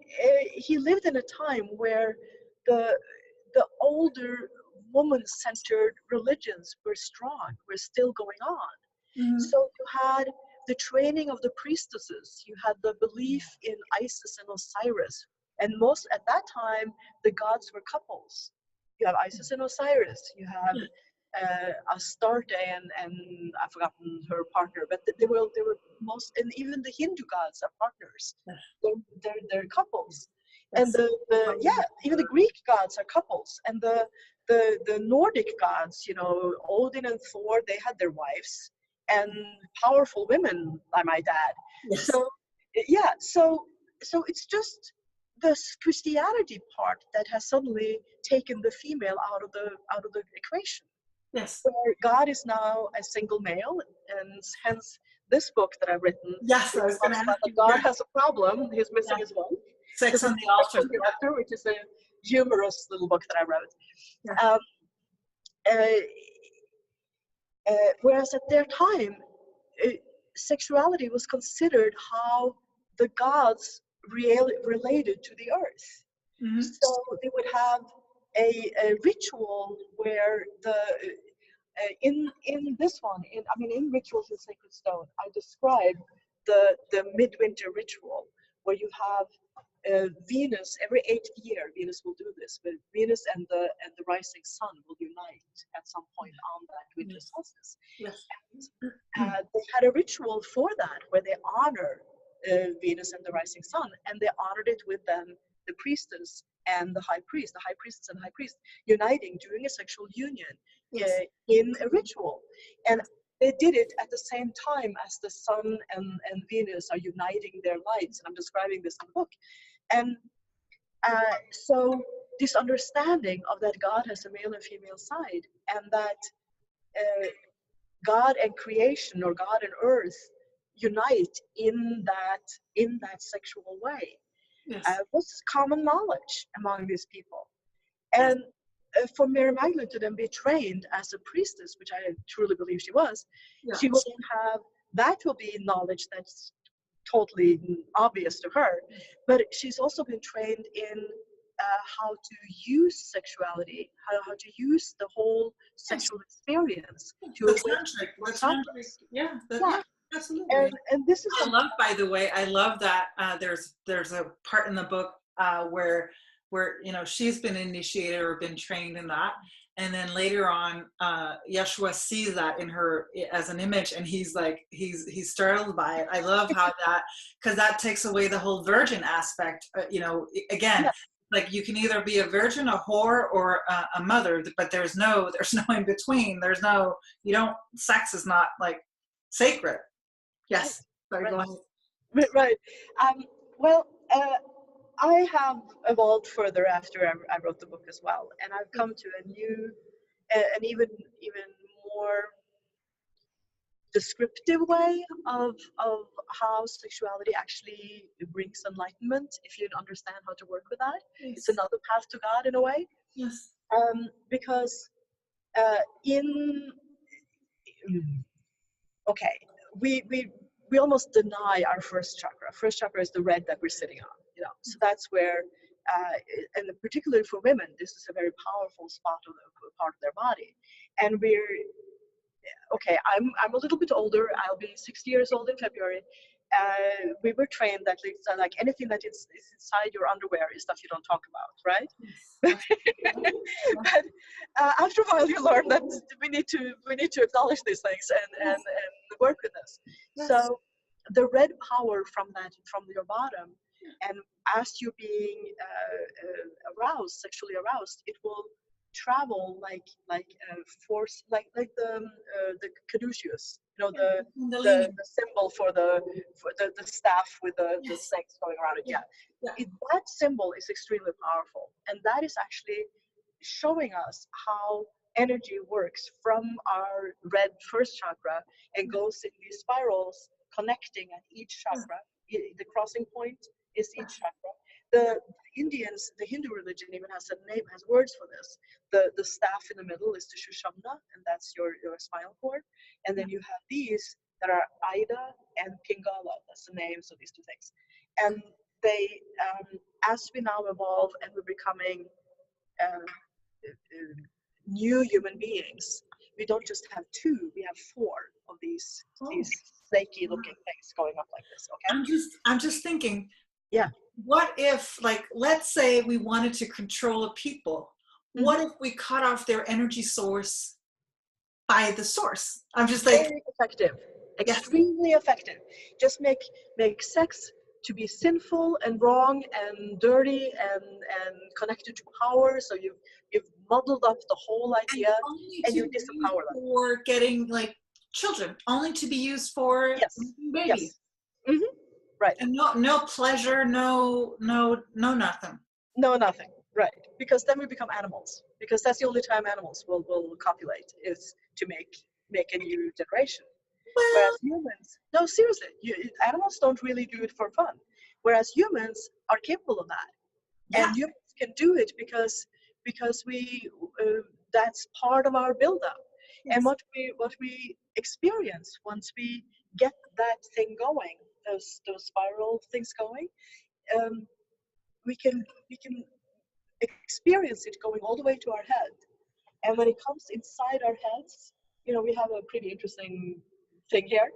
[SPEAKER 2] lived in a time where the the older woman-centered religions were strong, were still going on.
[SPEAKER 1] Mm-hmm.
[SPEAKER 2] So you had the training of the priestesses, you had the belief in Isis and Osiris, and most at that time the gods were couples. You have Isis and Osiris, you have Astarte and I've forgotten her partner, but they were most, and even the Hindu gods are partners. They're couples, and
[SPEAKER 1] Yes.
[SPEAKER 2] the yeah, even the Greek gods are couples, and the Nordic gods, you know, Odin and Thor, they had their wives, and powerful women, I might add.
[SPEAKER 1] Yes.
[SPEAKER 2] So yeah, so it's just this Christianity part that has suddenly taken the female out of the equation,
[SPEAKER 1] Yes.
[SPEAKER 2] where God is now a single male, and hence this book that I've written,
[SPEAKER 1] Yes,
[SPEAKER 2] which
[SPEAKER 1] I was going to
[SPEAKER 2] talks
[SPEAKER 1] ask
[SPEAKER 2] about that
[SPEAKER 1] you.
[SPEAKER 2] God
[SPEAKER 1] Yeah.
[SPEAKER 2] has a problem, he's missing
[SPEAKER 1] Yeah.
[SPEAKER 2] his wife.
[SPEAKER 1] Sex
[SPEAKER 2] This is
[SPEAKER 1] on the
[SPEAKER 2] Sex
[SPEAKER 1] altar.
[SPEAKER 2] on the Altar, which is a humorous little book that I wrote.
[SPEAKER 1] Yeah.
[SPEAKER 2] Um, uh, Whereas at their time, uh, sexuality was considered how the gods related to the earth.
[SPEAKER 1] Mm-hmm.
[SPEAKER 2] So they would have a ritual where in this one, in Rituals in Sacred Stone, I describe the midwinter ritual where you have Venus every 8th year. Venus will do this, but Venus and the rising sun will unite at some point on that winter
[SPEAKER 1] Yes.
[SPEAKER 2] solstice.
[SPEAKER 1] Yes.
[SPEAKER 2] They had a ritual for that where they honor Venus and the rising sun, and they honored it with them, the priestess and the high priest, the high priestess and high priest uniting during a sexual union
[SPEAKER 1] Yes.
[SPEAKER 2] in a ritual. And they did it at the same time as the sun and Venus are uniting their lights. And I'm describing this in the book. And so this understanding of that God has a male and female side, and that God and creation, or God and earth, unite in that sexual way,
[SPEAKER 1] Yes.
[SPEAKER 2] was common knowledge among these people.
[SPEAKER 1] Yes.
[SPEAKER 2] And for Mary Magdalene to then be trained as a priestess, which I truly believe she was,
[SPEAKER 1] Yeah.
[SPEAKER 2] she will then have, that will be knowledge that's totally obvious to her, but she's also been trained in how to use sexuality, how to use the whole
[SPEAKER 1] Yes.
[SPEAKER 2] sexual experience to
[SPEAKER 1] The
[SPEAKER 2] awaken
[SPEAKER 1] tantric. The tantric.
[SPEAKER 2] consciousness.
[SPEAKER 1] Yeah.
[SPEAKER 2] Yeah,
[SPEAKER 1] Yeah. Absolutely.
[SPEAKER 2] and this is
[SPEAKER 1] I
[SPEAKER 2] something.
[SPEAKER 1] love, by the way, I love that there's a part in the book where she's been initiated or been trained in that, and then later on Yeshua sees that in her as an image, and he's like he's startled by it. I love how that, because that takes away the whole virgin aspect. Again,
[SPEAKER 2] Yeah,
[SPEAKER 1] like, you can either be a virgin, a whore, or a mother, but there's no in between. There's no, sex is not like sacred.
[SPEAKER 2] right,
[SPEAKER 1] Yes. Sorry, go
[SPEAKER 2] right,
[SPEAKER 1] ahead.
[SPEAKER 2] right. Well, I have evolved further after I wrote the book as well, and I've come to a new, an even more descriptive way of how sexuality actually brings enlightenment, if you understand how to work with that. It's
[SPEAKER 1] Yes.
[SPEAKER 2] another path to God in a way,
[SPEAKER 1] Yes.
[SPEAKER 2] because in okay, we almost deny our first chakra. First chakra is the red that we're sitting on, so that's where, and particularly for women, this is a very powerful spot of part of their body, and okay, I'm a little bit older. I'll be 60 years old in February. We were trained that like anything that is inside your underwear is stuff you don't talk about, right?
[SPEAKER 1] Yes.
[SPEAKER 2] But after a while, you learn that we need to acknowledge these things and work with this.
[SPEAKER 1] Yes.
[SPEAKER 2] So the red power from your bottom, and as you're being aroused, sexually aroused, it will travel like force, like the caduceus, the symbol for the staff with the snakes going around it. That symbol is extremely powerful, and that is actually showing us how energy works from our red first chakra and goes in these spirals connecting at each chakra. The crossing point is each chakra. The Indians, the Hindu religion even has a name, has words for this. The staff in the middle is the Shushumna, and that's your spinal cord. And then you have these that are Ida and Pingala. That's the names of these two things. And they, as we now evolve and we're becoming new human beings, we don't just have two, we have four of these snaky looking things going up like this. Okay,
[SPEAKER 1] I'm just thinking,
[SPEAKER 2] yeah,
[SPEAKER 1] what if, like, let's say we wanted to control a people, what if we cut off their energy source by the source? I'm just like,
[SPEAKER 2] very effective, extremely effective. Just make sex to be sinful and wrong and dirty and connected to power, so you've muddled up the whole idea, and you disempower them.
[SPEAKER 1] For getting like children, only to be used for babies.
[SPEAKER 2] Yes. Right.
[SPEAKER 1] And no pleasure, no nothing.
[SPEAKER 2] No, nothing. Right. Because then we become animals. Because that's the only time animals will copulate, is to make a new generation.
[SPEAKER 1] Well,
[SPEAKER 2] whereas humans, no, seriously, animals don't really do it for fun. Whereas humans are capable of that. And humans can do it because we that's part of our buildup. And what we experience once we get that thing going, those spiral things going, we can experience it going all the way to our head. And when it comes inside our heads, we have a pretty interesting thing here.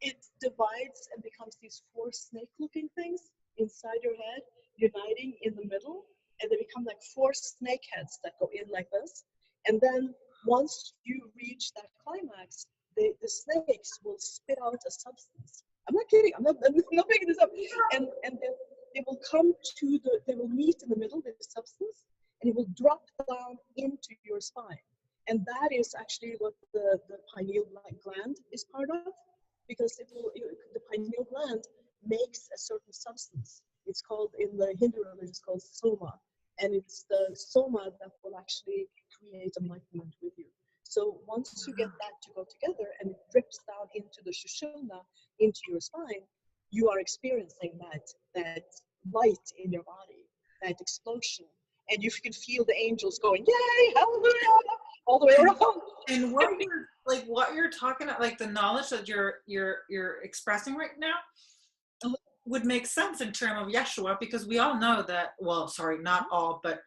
[SPEAKER 2] It divides and becomes these four snake-looking things inside your head, uniting in the middle, and they become like four snake heads that go in like this. And then once you reach that climax, the snakes will spit out a substance. I'm not kidding. I'm not making this up. And they will they will meet in the middle, the substance, and it will drop down into your spine. And that is actually what the pineal gland is part of, because the pineal gland makes a certain substance. It's called, in the Hindu religion, it's called soma. And it's the soma that will actually create enlightenment with you. So once you get that to go together and it drips down into the Shushumna, into your spine, you are experiencing that light in your body, that explosion. And you can feel the angels going, yay, hallelujah, all the way around.
[SPEAKER 1] And what you're talking about, like the knowledge that you're expressing right now, would make sense in terms of Yeshua, because we all know that, well, sorry, not all, but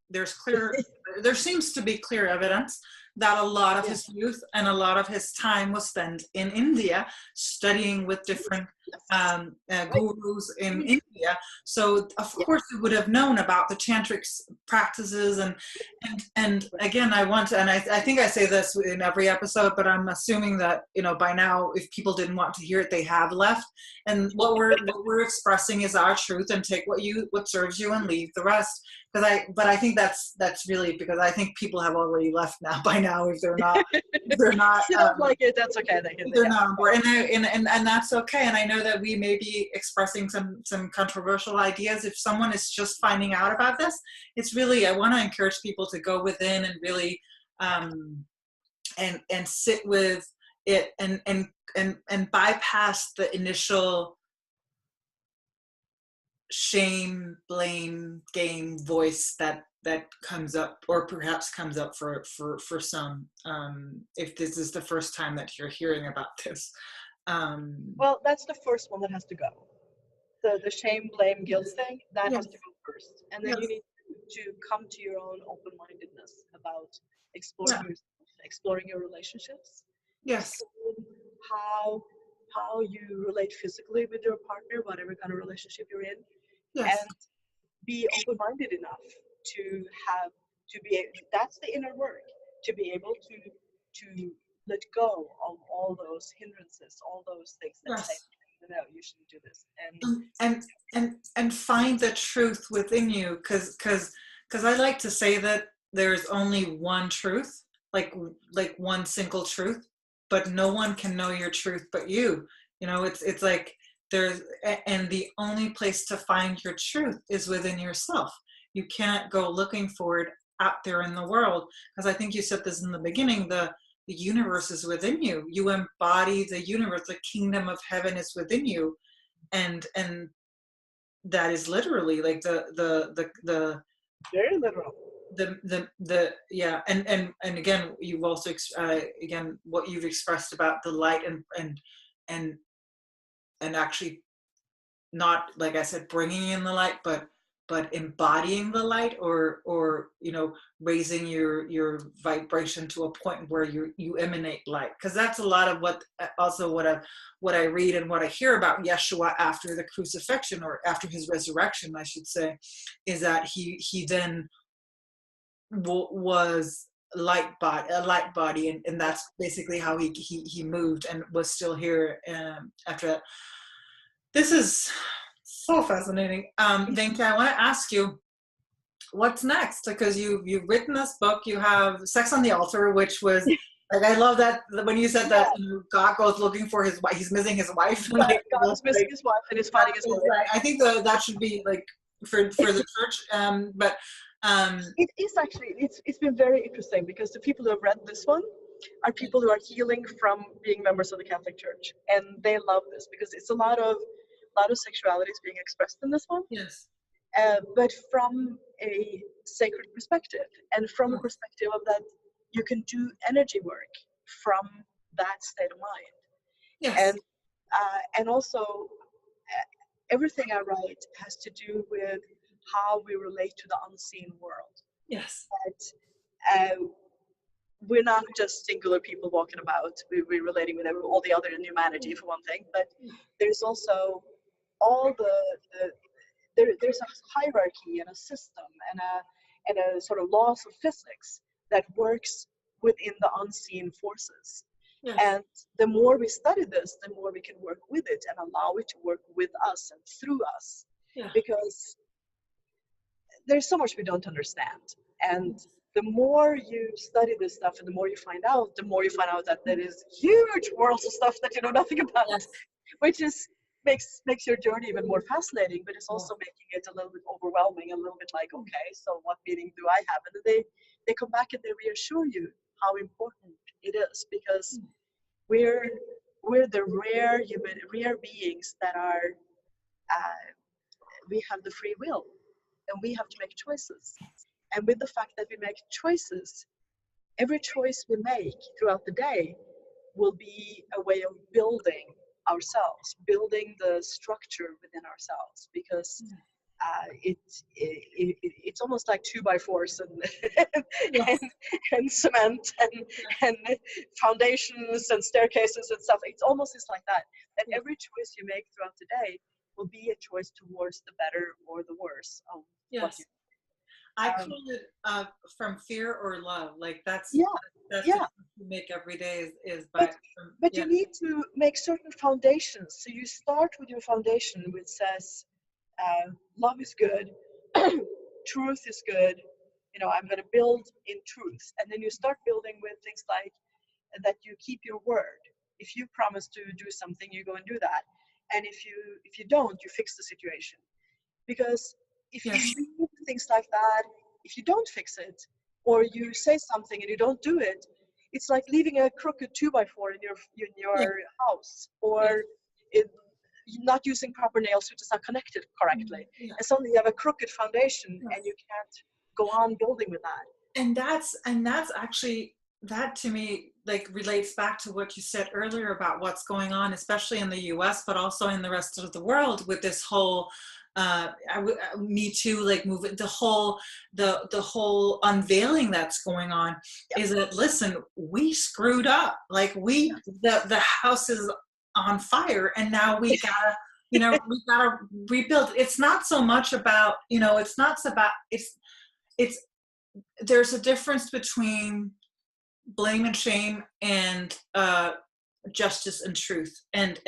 [SPEAKER 1] there seems to be clear evidence that a lot of his youth and a lot of his time was spent in India studying with different gurus in India. So of course we would have known about the tantric practices, and again, I think I say this in every episode, but I'm assuming that by now, if people didn't want to hear it, they have left. And what we're expressing is our truth, and take what serves you and leave the rest. But I think that's really because I think people have already left by now if they're not. If they
[SPEAKER 2] don't like it, that's okay.
[SPEAKER 1] They're not on board, and that's okay. And I know that we may be expressing some controversial ideas. If someone is just finding out about this, it's really, I want to encourage people to go within and really and sit with it and bypass the initial shame, blame game voice that comes up, or perhaps comes up for some, if this is the first time that you're hearing about this.
[SPEAKER 2] Well, that's the first one that has to go. The shame, blame, guilt thing, that has to go first. And then you need to come to your own open-mindedness about exploring yourself, exploring your relationships.
[SPEAKER 1] Yes.
[SPEAKER 2] How you relate physically with your partner, whatever kind of relationship you're in.
[SPEAKER 1] Yes.
[SPEAKER 2] And be open-minded enough to be, that's the inner work, to be able to let go of all those hindrances, all those things that say,
[SPEAKER 1] Yes.
[SPEAKER 2] no, you shouldn't do this. And
[SPEAKER 1] And find the truth within you, because I like to say that there's only one truth, like one single truth, but no one can know your truth but you. It's like and the only place to find your truth is within yourself. You can't go looking for it out there in the world, because I think you said this in the beginning, the universe is within you. You embody the universe. The kingdom of heaven is within you. And that is literally like the
[SPEAKER 2] very literal.
[SPEAKER 1] Yeah. And again, you've also again, what you've expressed about the light, and actually, not, like I said, bringing in the light, but embodying the light, or raising your vibration to a point where you emanate light, because that's a lot of what I read and what I hear about Yeshua after the crucifixion, or after his resurrection, I should say, is that he then was a light body, and that's basically how he moved and was still here after that. This is so fascinating. Wencke, I want to ask you, what's next? Because you've written this book. You have Sex on the Altar, which was like, I love that when you said that God goes looking for his wife. He's missing his wife.
[SPEAKER 2] God is missing his wife and is finding his wife.
[SPEAKER 1] Right. I think that should be like for the church. But
[SPEAKER 2] it is actually, it's been very interesting, because the people who have read this one are people who are healing from being members of the Catholic Church, and they love this because it's a lot of sexuality is being expressed in this one.
[SPEAKER 1] Yes.
[SPEAKER 2] But from a sacred perspective, and from a perspective of that you can do energy work from that state of mind.
[SPEAKER 1] Yes.
[SPEAKER 2] And also everything I write has to do with how we relate to the unseen world.
[SPEAKER 1] Yes.
[SPEAKER 2] That we're not just singular people walking about. We're relating with all the other humanity, for one thing, but there's also all there's a hierarchy and a system and a sort of laws of physics that works within the unseen forces.
[SPEAKER 1] Yes.
[SPEAKER 2] And the more we study this, the more we can work with it and allow it to work with us and through us.
[SPEAKER 1] Yeah.
[SPEAKER 2] Because there's so much we don't understand. And the more you study this stuff and the more you find out that there is huge worlds of stuff that you know nothing about,
[SPEAKER 1] Yes.
[SPEAKER 2] which is makes your journey even more fascinating, but it's also making it a little bit overwhelming, a little bit like, okay, so what meaning do I have? And then they come back and they reassure you how important it is, because we're the rare beings that are we have the free will, and we have to make choices. And with the fact that we make choices, every choice we make throughout the day will be a way of building ourselves, building the structure within ourselves, because it's almost like 2x4s and cement and foundations and staircases and stuff. It's almost just like that. And every choice you make throughout the day will be a choice towards the better or the worse of what you.
[SPEAKER 1] I call it from fear or love. Like that's the choice you make every day is by.
[SPEAKER 2] But you need to make certain foundations. So you start with your foundation, which says love is good, truth is good. I'm going to build in truth, and then you start building with things like that. You keep your word. If you promise to do something, you go and do that. And if you don't, you fix the situation. Because if you leave things like that, if you don't fix it, or you say something and you don't do it, it's like leaving a crooked 2x4 in your house, or not using proper nails, which is not connected correctly. And suddenly you have a crooked foundation, and you can't go on building with that.
[SPEAKER 1] And that's actually, that to me like relates back to what you said earlier about what's going on, especially in the US, but also in the rest of the world, with this whole Me Too like movement, the whole unveiling that's going on. Is that, listen, we screwed up, like the house is on fire, and now we gotta we gotta rebuild. It's not so much about it's there's a difference between blame and shame and justice and truth. And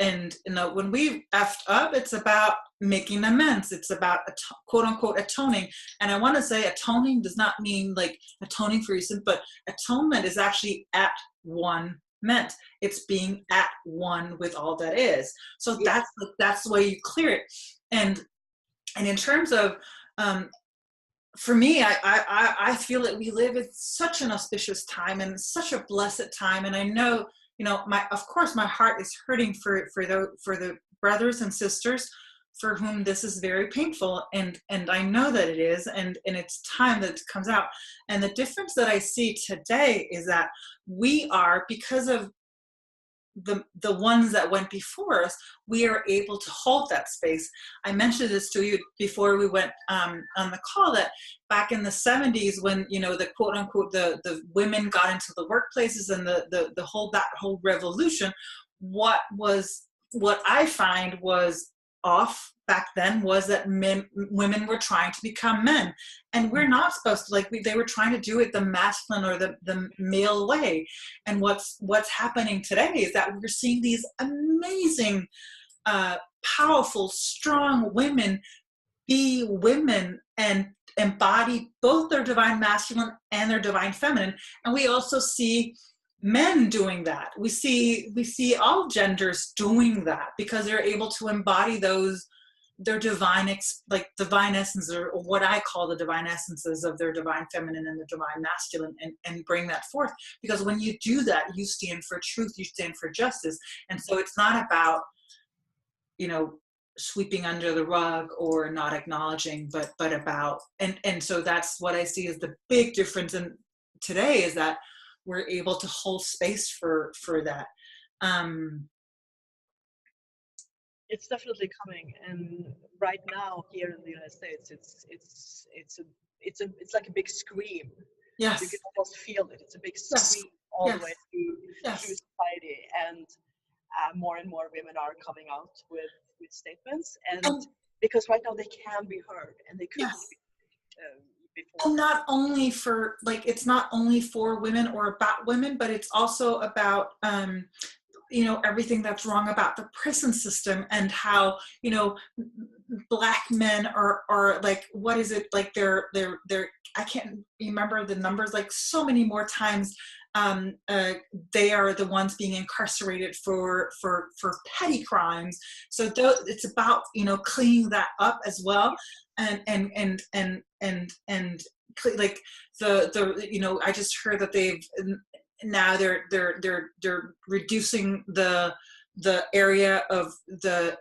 [SPEAKER 1] when we effed up, it's about making amends. It's about quote unquote atoning. And I want to say atoning does not mean like atoning for your sin, but atonement is actually at one meant. It's being at one with all that is. So that's the way you clear it. And in terms of for me, I feel that we live in such an auspicious time and such a blessed time. And I know, of course, my heart is hurting for the brothers and sisters for whom this is very painful. And I know that it is, and it's time that it comes out. And the difference that I see today is that we are, because of the ones that went before us, we are able to hold that space. I mentioned this to you before we went on the call, that back in the 70s, when the quote unquote the women got into the workplaces and the whole revolution, what I find was off back then was that women were trying to become men, and we're not supposed to, they were trying to do it the masculine or the male way. And what's happening today is that we're seeing these amazing powerful, strong women be women and embody both their divine masculine and their divine feminine. And we also see men doing that. We see all genders doing that because they're able to embody their divine essence, or what I call the divine essences of their divine feminine and the divine masculine, and bring that forth. Because when you do that, you stand for truth, you stand for justice. And so it's not about sweeping under the rug or not acknowledging, but about, and so that's what I see as the big difference in today, is that we're able to hold space for that.
[SPEAKER 2] It's definitely coming, and right now here in the United States, it's like a big scream.
[SPEAKER 1] Yes.
[SPEAKER 2] You can almost feel it. It's a big scream all the way through society, and more and more women are coming out with statements, and because right now they can be heard, and they couldn't be before.
[SPEAKER 1] And not only for it's not only for women or about women, but it's also about everything that's wrong about the prison system, and how Black men are like, what is it, like they're I can't remember the numbers, like so many more times they are the ones being incarcerated for petty crimes. So it's about cleaning that up as well, and like the I just heard that now they're reducing the area of the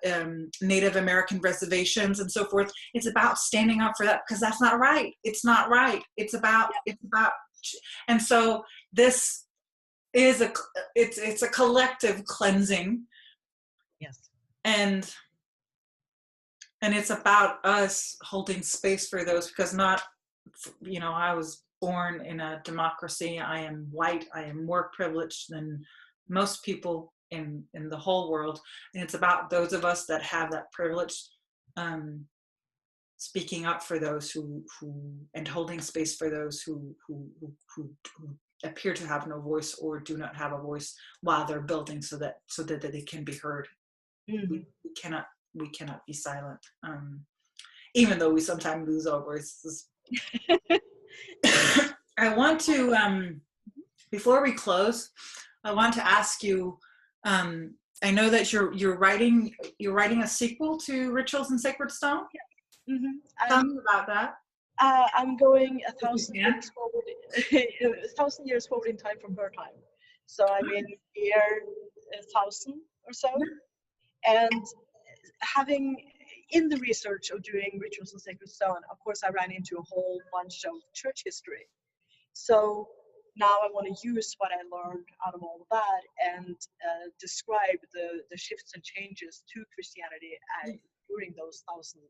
[SPEAKER 1] Native American reservations and so forth. It's about standing up for that, because that's not right. It's not right. It's about, and so this is it's a collective cleansing.
[SPEAKER 2] Yes.
[SPEAKER 1] And it's about us holding space for those, because I was born in a democracy. I am white. I am more privileged than most people in the whole world. And it's about those of us that have that privilege, speaking up for those who and holding space for those who appear to have no voice or do not have a voice, while they're building so that they can be heard.
[SPEAKER 2] Mm-hmm.
[SPEAKER 1] We cannot be silent, even though we sometimes lose our voices. I want to, before we close, I want to ask you, I know that you're writing a sequel to Rituals in Sacred Stone.
[SPEAKER 2] Yeah. Mm-hmm.
[SPEAKER 1] Tell me about that.
[SPEAKER 2] I'm going 1,000 years forward, 1,000 years forward in time from her time. So I'm in year 1,000 or so, and having in the research of doing Rituals in Sacred Stone, of course, I ran into a whole bunch of church history. So now I want to use what I learned out of all of that and describe the shifts and changes to Christianity during those 1,000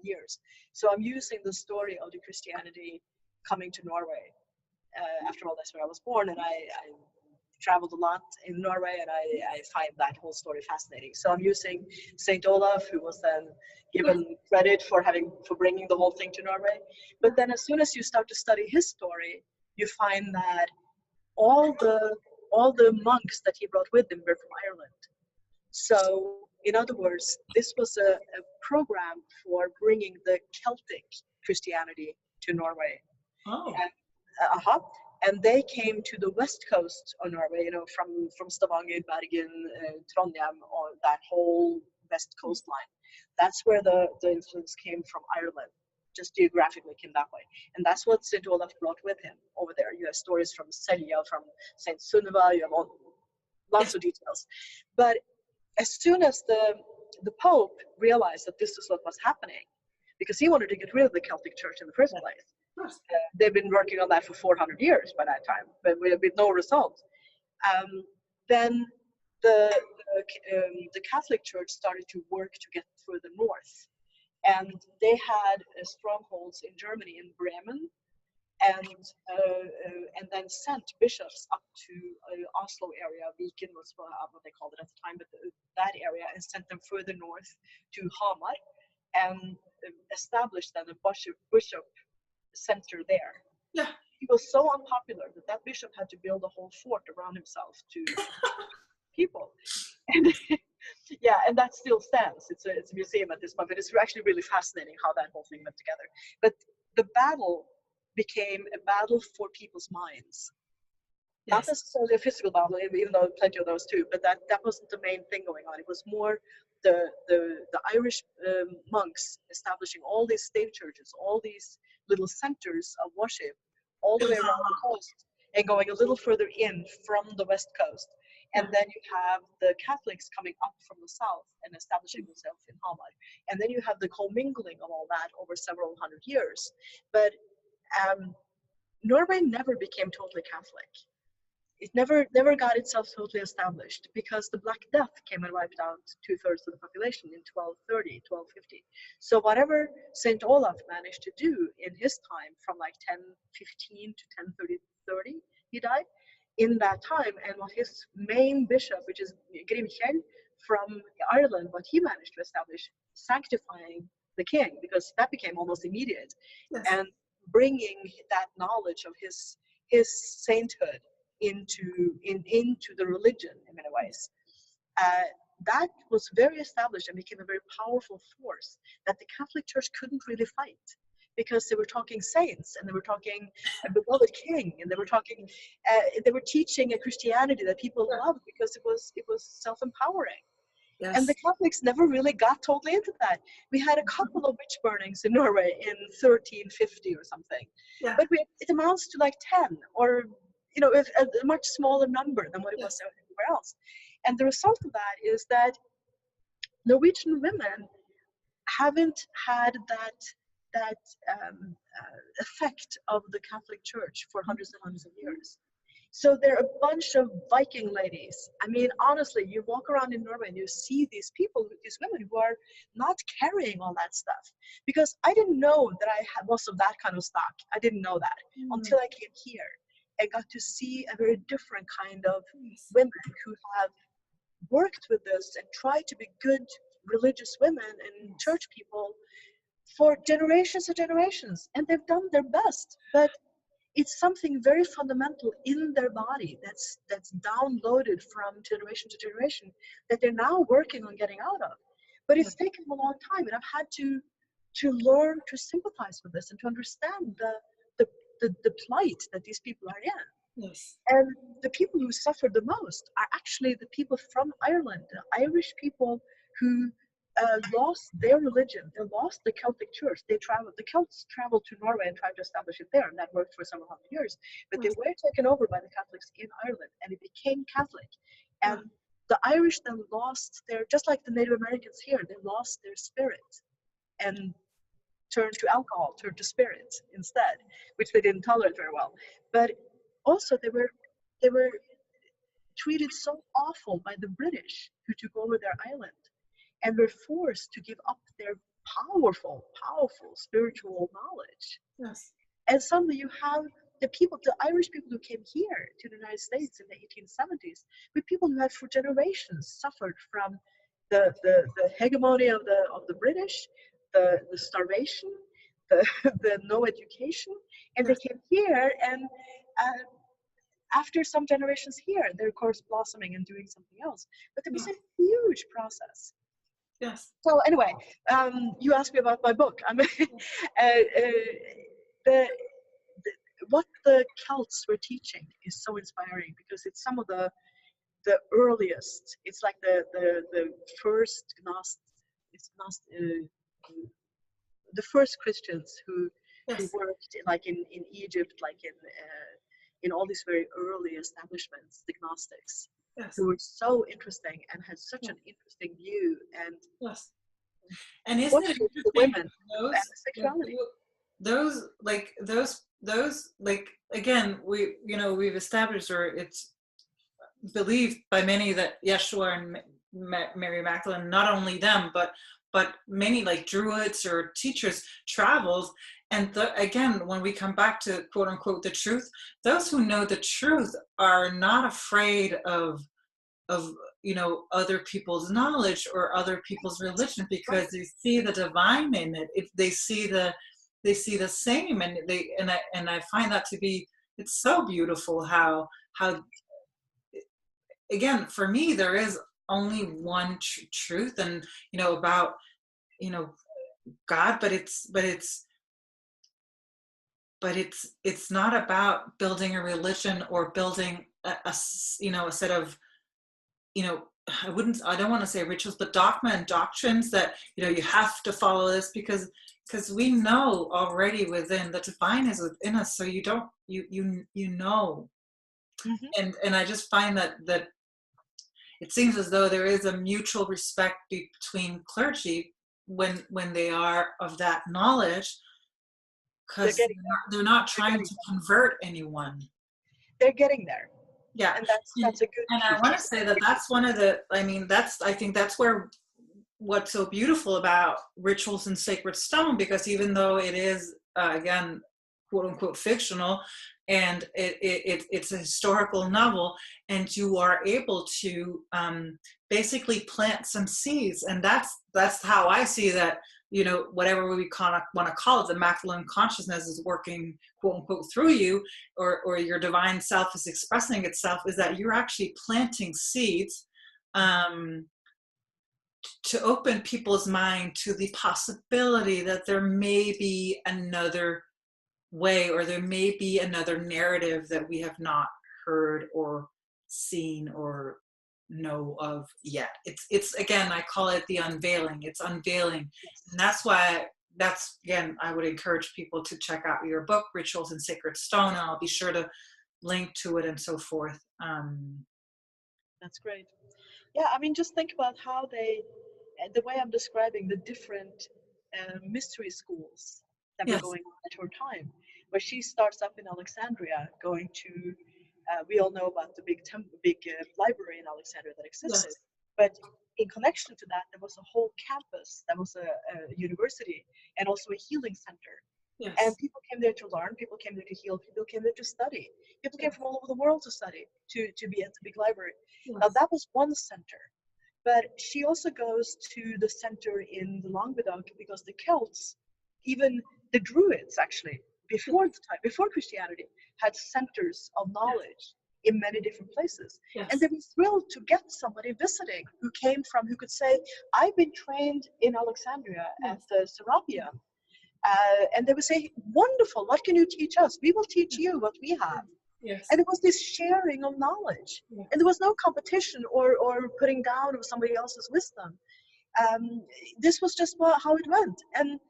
[SPEAKER 2] years. So I'm using the story of the Christianity coming to Norway. After all, that's where I was born, and I traveled a lot in Norway, and I find that whole story fascinating. So I'm using Saint Olaf, who was then given credit for bringing the whole thing to Norway. But then as soon as you start to study his story, you find that all the monks that he brought with him were from Ireland. So, in other words, this was a program for bringing the Celtic Christianity to Norway.
[SPEAKER 1] Oh.
[SPEAKER 2] And they came to the west coast of Norway, you know, from Stavanger, Bergen, Trondheim, or that whole west coastline. That's where the influence came from Ireland, just geographically came that way. And that's what St. Olaf brought with him over there. You have stories from Selja, from St. Sunniva, you have lots of details. But as soon as the Pope realized that this is what was happening, because he wanted to get rid of the Celtic Church in the first place, they've been working on that for 400 years by that time, but with no result. Then the Catholic Church started to work to get further north, and they had strongholds in Germany, in Bremen, and then sent bishops up to Oslo area. Viken was what they called it at the time, but that area, and sent them further north to Hamar, and established then a bishop center there.
[SPEAKER 1] Yeah.
[SPEAKER 2] He was so unpopular that bishop had to build a whole fort around himself to people. And yeah, and that still stands. It's a museum at this point, but it's actually really fascinating how that whole thing went together. But the battle became a battle for people's minds. Yes. Not necessarily a physical battle, even though plenty of those too, but that wasn't the main thing going on. It was more the Irish monks establishing all these stave churches, all these little centers of worship all the way around the coast, and going a little further in from the west coast. And then you have the Catholics coming up from the south and establishing themselves in Hamar. And then you have the commingling of all that over several hundred years. But Norway never became totally Catholic. It never got itself totally established, because the Black Death came and wiped out 2/3 of the population in 1230, 1250. So whatever St. Olaf managed to do in his time, from like 1015 to 1030, he died in that time, and what his main bishop, which is Grimkjell from Ireland, what he managed to establish, sanctifying the king, because that became almost immediate, yes, and bringing that knowledge of his sainthood into the religion in many ways. That was very established and became a very powerful force that the Catholic Church couldn't really fight, because they were talking saints, and they were talking a beloved king, and they were teaching a Christianity that people loved, because it was self-empowering. Yes. And the Catholics never really got totally into that. We had a couple of witch burnings in Norway in 1350 or something, but it amounts to like 10, or a much smaller number than what it was everywhere else. And the result of that is that Norwegian women haven't had that effect of the Catholic Church for hundreds and hundreds of years. So they're a bunch of Viking ladies. I mean, honestly, you walk around in Norway and you see these people, these women who are not carrying all that stuff. Because I didn't know that I was of that kind of stock. I didn't know that until I came here and got to see a very different kind of women who have worked with this and tried to be good religious women and church people for generations and generations. And they've done their best. But it's something very fundamental in their body that's downloaded from generation to generation that they're now working on getting out of. But it's taken a long time, and I've had to learn to sympathize with this and to understand the plight that these people are in. Yes. And the people who suffered the most are actually the people from Ireland, the Irish people who lost their religion. They lost the Celtic Church. The Celts traveled to Norway and tried to establish it there, and that worked for several hundred years. But they were taken over by the Catholics in Ireland, and it became Catholic. And the Irish then lost just like the Native Americans here, they lost their spirit and turned to alcohol, turned to spirit instead, which they didn't tolerate very well. But also they were treated so awful by the British, who took over their island, and were forced to give up their powerful spiritual knowledge. Yes. And suddenly you have the Irish people who came here to the United States in the 1870s, with people who had for generations suffered from the hegemony of the British, the starvation, the no education, and they came here, and after some generations here, they're of course blossoming and doing something else. But it was
[SPEAKER 1] Yeah.
[SPEAKER 2] a huge process.
[SPEAKER 1] Yes.
[SPEAKER 2] So anyway, you asked me about my book. I mean, the, what the Celts were teaching is so inspiring because it's some of the earliest. It's like the first the first Christians who
[SPEAKER 1] Yes.
[SPEAKER 2] worked like in Egypt, like in all these very early establishments, the Gnostics,
[SPEAKER 1] Yes.
[SPEAKER 2] who were so interesting and had such
[SPEAKER 1] Yeah.
[SPEAKER 2] an interesting view. And
[SPEAKER 1] Yes. And isn't
[SPEAKER 2] what
[SPEAKER 1] it
[SPEAKER 2] with the
[SPEAKER 1] interesting?
[SPEAKER 2] women
[SPEAKER 1] Those,
[SPEAKER 2] and the sexuality?
[SPEAKER 1] those, like, again, we've established, or it's believed by many, that Yeshua and Mary Magdalene, not only them, but many, like druids or teachers, travels. And again, when we come back to quote unquote the truth, those who know the truth are not afraid of other people's knowledge or other people's religion, because they see the divine in it. If they see the same, and I find that to be, it's so beautiful how again, for me, there is only one truth, and about God, but it's not about building a religion or building a set of, I don't want to say rituals, but dogma and doctrines that you have to follow this, because we know already within, the divine is within us, so you don't you know.
[SPEAKER 2] Mm-hmm.
[SPEAKER 1] And I just find that it seems as though there is a mutual respect between clergy when they are of that knowledge,
[SPEAKER 2] They're
[SPEAKER 1] because
[SPEAKER 2] getting
[SPEAKER 1] they're not trying to convert anyone.
[SPEAKER 2] They're getting there.
[SPEAKER 1] Yeah.
[SPEAKER 2] And that's a good
[SPEAKER 1] And I
[SPEAKER 2] piece.
[SPEAKER 1] want to say that that's one of the, I think that's where, what's so beautiful about Rituals in Sacred Stone, because even though it is, again, quote unquote fictional, and it's a historical novel, and you are able to basically plant some seeds. And that's how I see that, whatever we want to call it, the Magdalene consciousness is working, quote unquote, through you, or your divine self is expressing itself, is that you're actually planting seeds to open people's mind to the possibility that there may be another way, or there may be another narrative that we have not heard or seen or know of yet. It's again, I call it the unveiling. It's unveiling. And that's again, I would encourage people to check out your book, Rituals in Sacred Stone, and I'll be sure to link to it and so forth.
[SPEAKER 2] That's great. Yeah, I mean, just think about how the way I'm describing the different mystery schools that were
[SPEAKER 1] Yes.
[SPEAKER 2] going on at her time, where she starts up in Alexandria, going to, we all know about the big library in Alexandria that existed,
[SPEAKER 1] Yes.
[SPEAKER 2] but in connection to that, there was a whole campus that was a university and also a healing center.
[SPEAKER 1] Yes.
[SPEAKER 2] And people came there to learn, people came there to heal, people came there to study. People came from all over the world to study, to be at the big library.
[SPEAKER 1] Yes.
[SPEAKER 2] Now that was one center. But she also goes to the center in the Languedoc because the Celts, even the Druids actually, before Christianity, had centers of knowledge in many different places.
[SPEAKER 1] Yes.
[SPEAKER 2] And they were thrilled to get somebody visiting who could say, I've been trained in Alexandria at the Serapeum. And they would say, wonderful, what can you teach us? We will teach you what we have.
[SPEAKER 1] Yes.
[SPEAKER 2] And it was this sharing of knowledge.
[SPEAKER 1] Yes.
[SPEAKER 2] And there was no competition or putting down of somebody else's wisdom. This was just how it went. And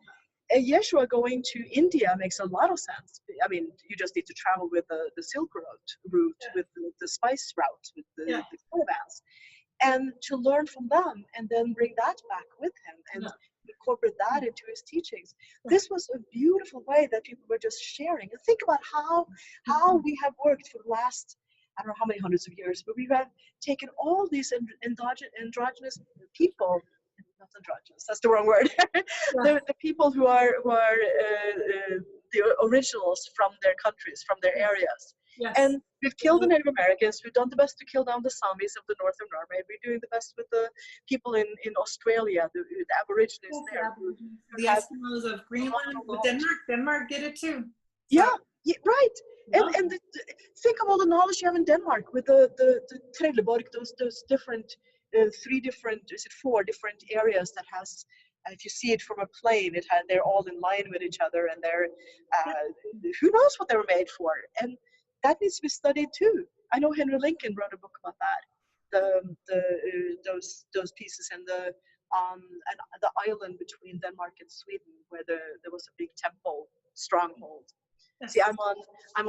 [SPEAKER 2] Yeshua going to India makes a lot of sense. I mean, you just need to travel with the Silk route, with the spice route, with the caravans, and to learn from them and then bring that back with him and incorporate that into his teachings. This was a beautiful way that people were just sharing. And think about how we have worked for the last, I don't know how many hundreds of years, but we have taken all these androgynous people, not androgynous, that's the wrong word, the people who are the originals from their countries, from their areas.
[SPEAKER 1] Yes.
[SPEAKER 2] And we've killed the Native Americans. We've done the best to kill down the Samis of the north of Norway. We're doing the best with the people in Australia, the Aborigines there.
[SPEAKER 1] The Eskimos of Greenland. But Denmark did it too. So,
[SPEAKER 2] yeah. Yeah, right.
[SPEAKER 1] Yeah.
[SPEAKER 2] And think of all the knowledge you have in Denmark with the Trelleborg, those different, three different, is it four different areas that has, if you see it from a plane, they're all in line with each other, and they're, who knows what they were made for. And that needs to be studied too. I know Henry Lincoln wrote a book about that. Those pieces and the island between Denmark and Sweden where there was a big temple stronghold.
[SPEAKER 1] Yes.
[SPEAKER 2] See, I'm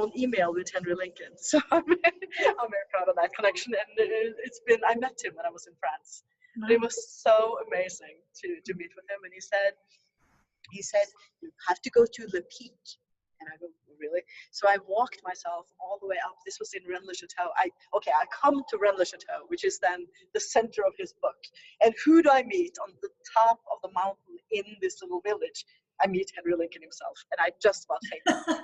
[SPEAKER 2] on email with Henry Lincoln, so I'm very proud of that connection. And I met him when I was in France. Nice. It was so amazing to meet with him. And he said you have to go to the peak. And I go, really? So I walked myself all the way up. This was in Rennes-le-Château. I come to Rennes-le-Château, which is then the center of his book. And who do I meet on the top of the mountain in this little village? I meet Henry Lincoln himself, and I just about faint.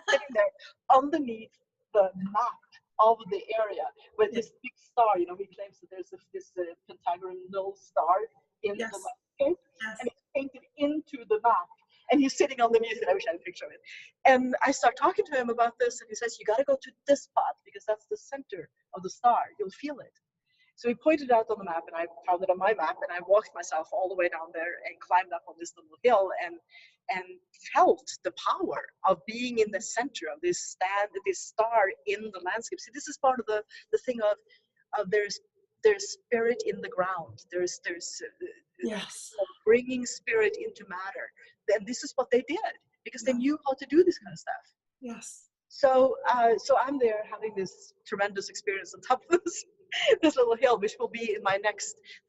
[SPEAKER 2] Sitting there underneath the map of the area with this big star. You know, he claims that there's this pentagonal star in the landscape, and it's painted into the map. And he's sitting underneath it. I wish I had a picture of it. And I start talking to him about this, and he says, you got to go to this spot because that's the center of the star. You'll feel it. So he pointed out on the map, and I found it on my map, and I walked myself all the way down there and climbed up on this little hill and felt the power of being in the center of this star in the landscape. See, this is part of the thing of there's spirit in the ground. There's bringing spirit into matter. And this is what they did because they knew how to do this kind of stuff.
[SPEAKER 1] Yes.
[SPEAKER 2] So I'm there having this tremendous experience on top of this little hill, which will be in the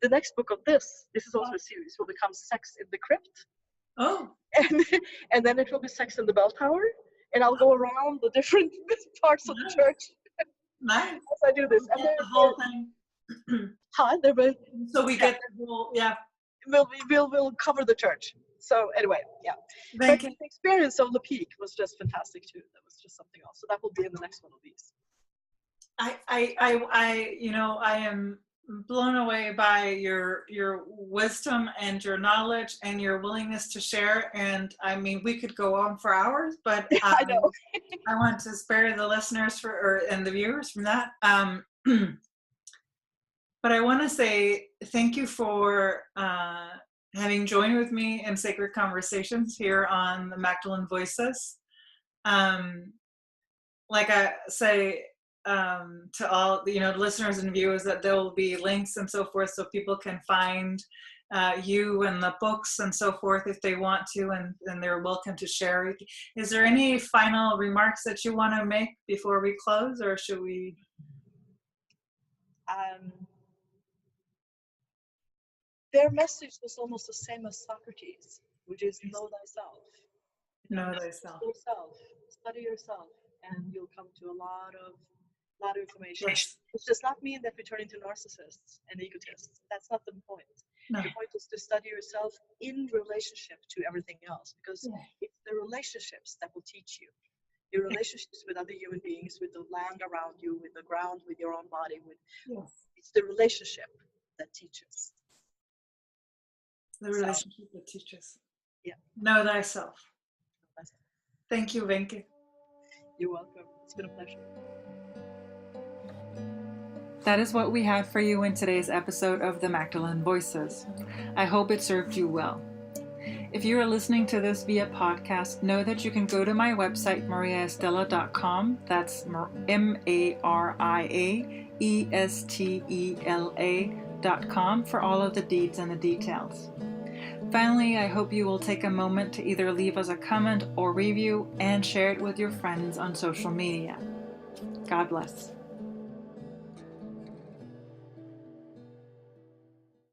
[SPEAKER 2] next book of this. This is also a series. Will become Sex in the Crypt.
[SPEAKER 1] Oh.
[SPEAKER 2] And then it will be Sex in the Bell Tower, and I'll go around the different parts of the church.
[SPEAKER 1] Nice.
[SPEAKER 2] As I do this, and
[SPEAKER 1] the whole thing. So we get the whole,
[SPEAKER 2] We'll cover the church. So anyway, but the experience of the peak was just fantastic too. That was just something else. So that will be in the next one of these.
[SPEAKER 1] I am blown away by your wisdom and your knowledge and your willingness to share. And I mean, we could go on for hours, but
[SPEAKER 2] I know.
[SPEAKER 1] I want to spare the listeners and the viewers from that. But I want to say thank you for having joined with me in Sacred Conversations here on the Magdalene Voices. Like I say, to all listeners and viewers, that there will be links and so forth so people can find you and the books and so forth if they want to, and they're welcome to share. Is there any final remarks that you want to make before we close, or should we?
[SPEAKER 2] Their message was almost the same as Socrates, which is know thyself.
[SPEAKER 1] Know thyself.
[SPEAKER 2] Study yourself, and you'll come to a lot of information.
[SPEAKER 1] Yes.
[SPEAKER 2] Which does not mean that we turn into narcissists and egotists. That's not the point.
[SPEAKER 1] No.
[SPEAKER 2] The point is to study yourself in relationship to everything else, because it's the relationships that will teach you. Your relationships with other human beings, with the land around you, with the ground, with your own body. It's the relationship that teaches.
[SPEAKER 1] The relationship that teaches.
[SPEAKER 2] Yeah.
[SPEAKER 1] Know thyself. Thank you, Wencke.
[SPEAKER 2] You're welcome. It's been a pleasure.
[SPEAKER 1] That is what we have for you in today's episode of the Magdalene Voices. I hope it served you well. If you are listening to this via podcast, know that you can go to my website, mariaestela.com. That's mariaestela.com for all of the deeds and the details. Finally, I hope you will take a moment to either leave us a comment or review and share it with your friends on social media. God bless.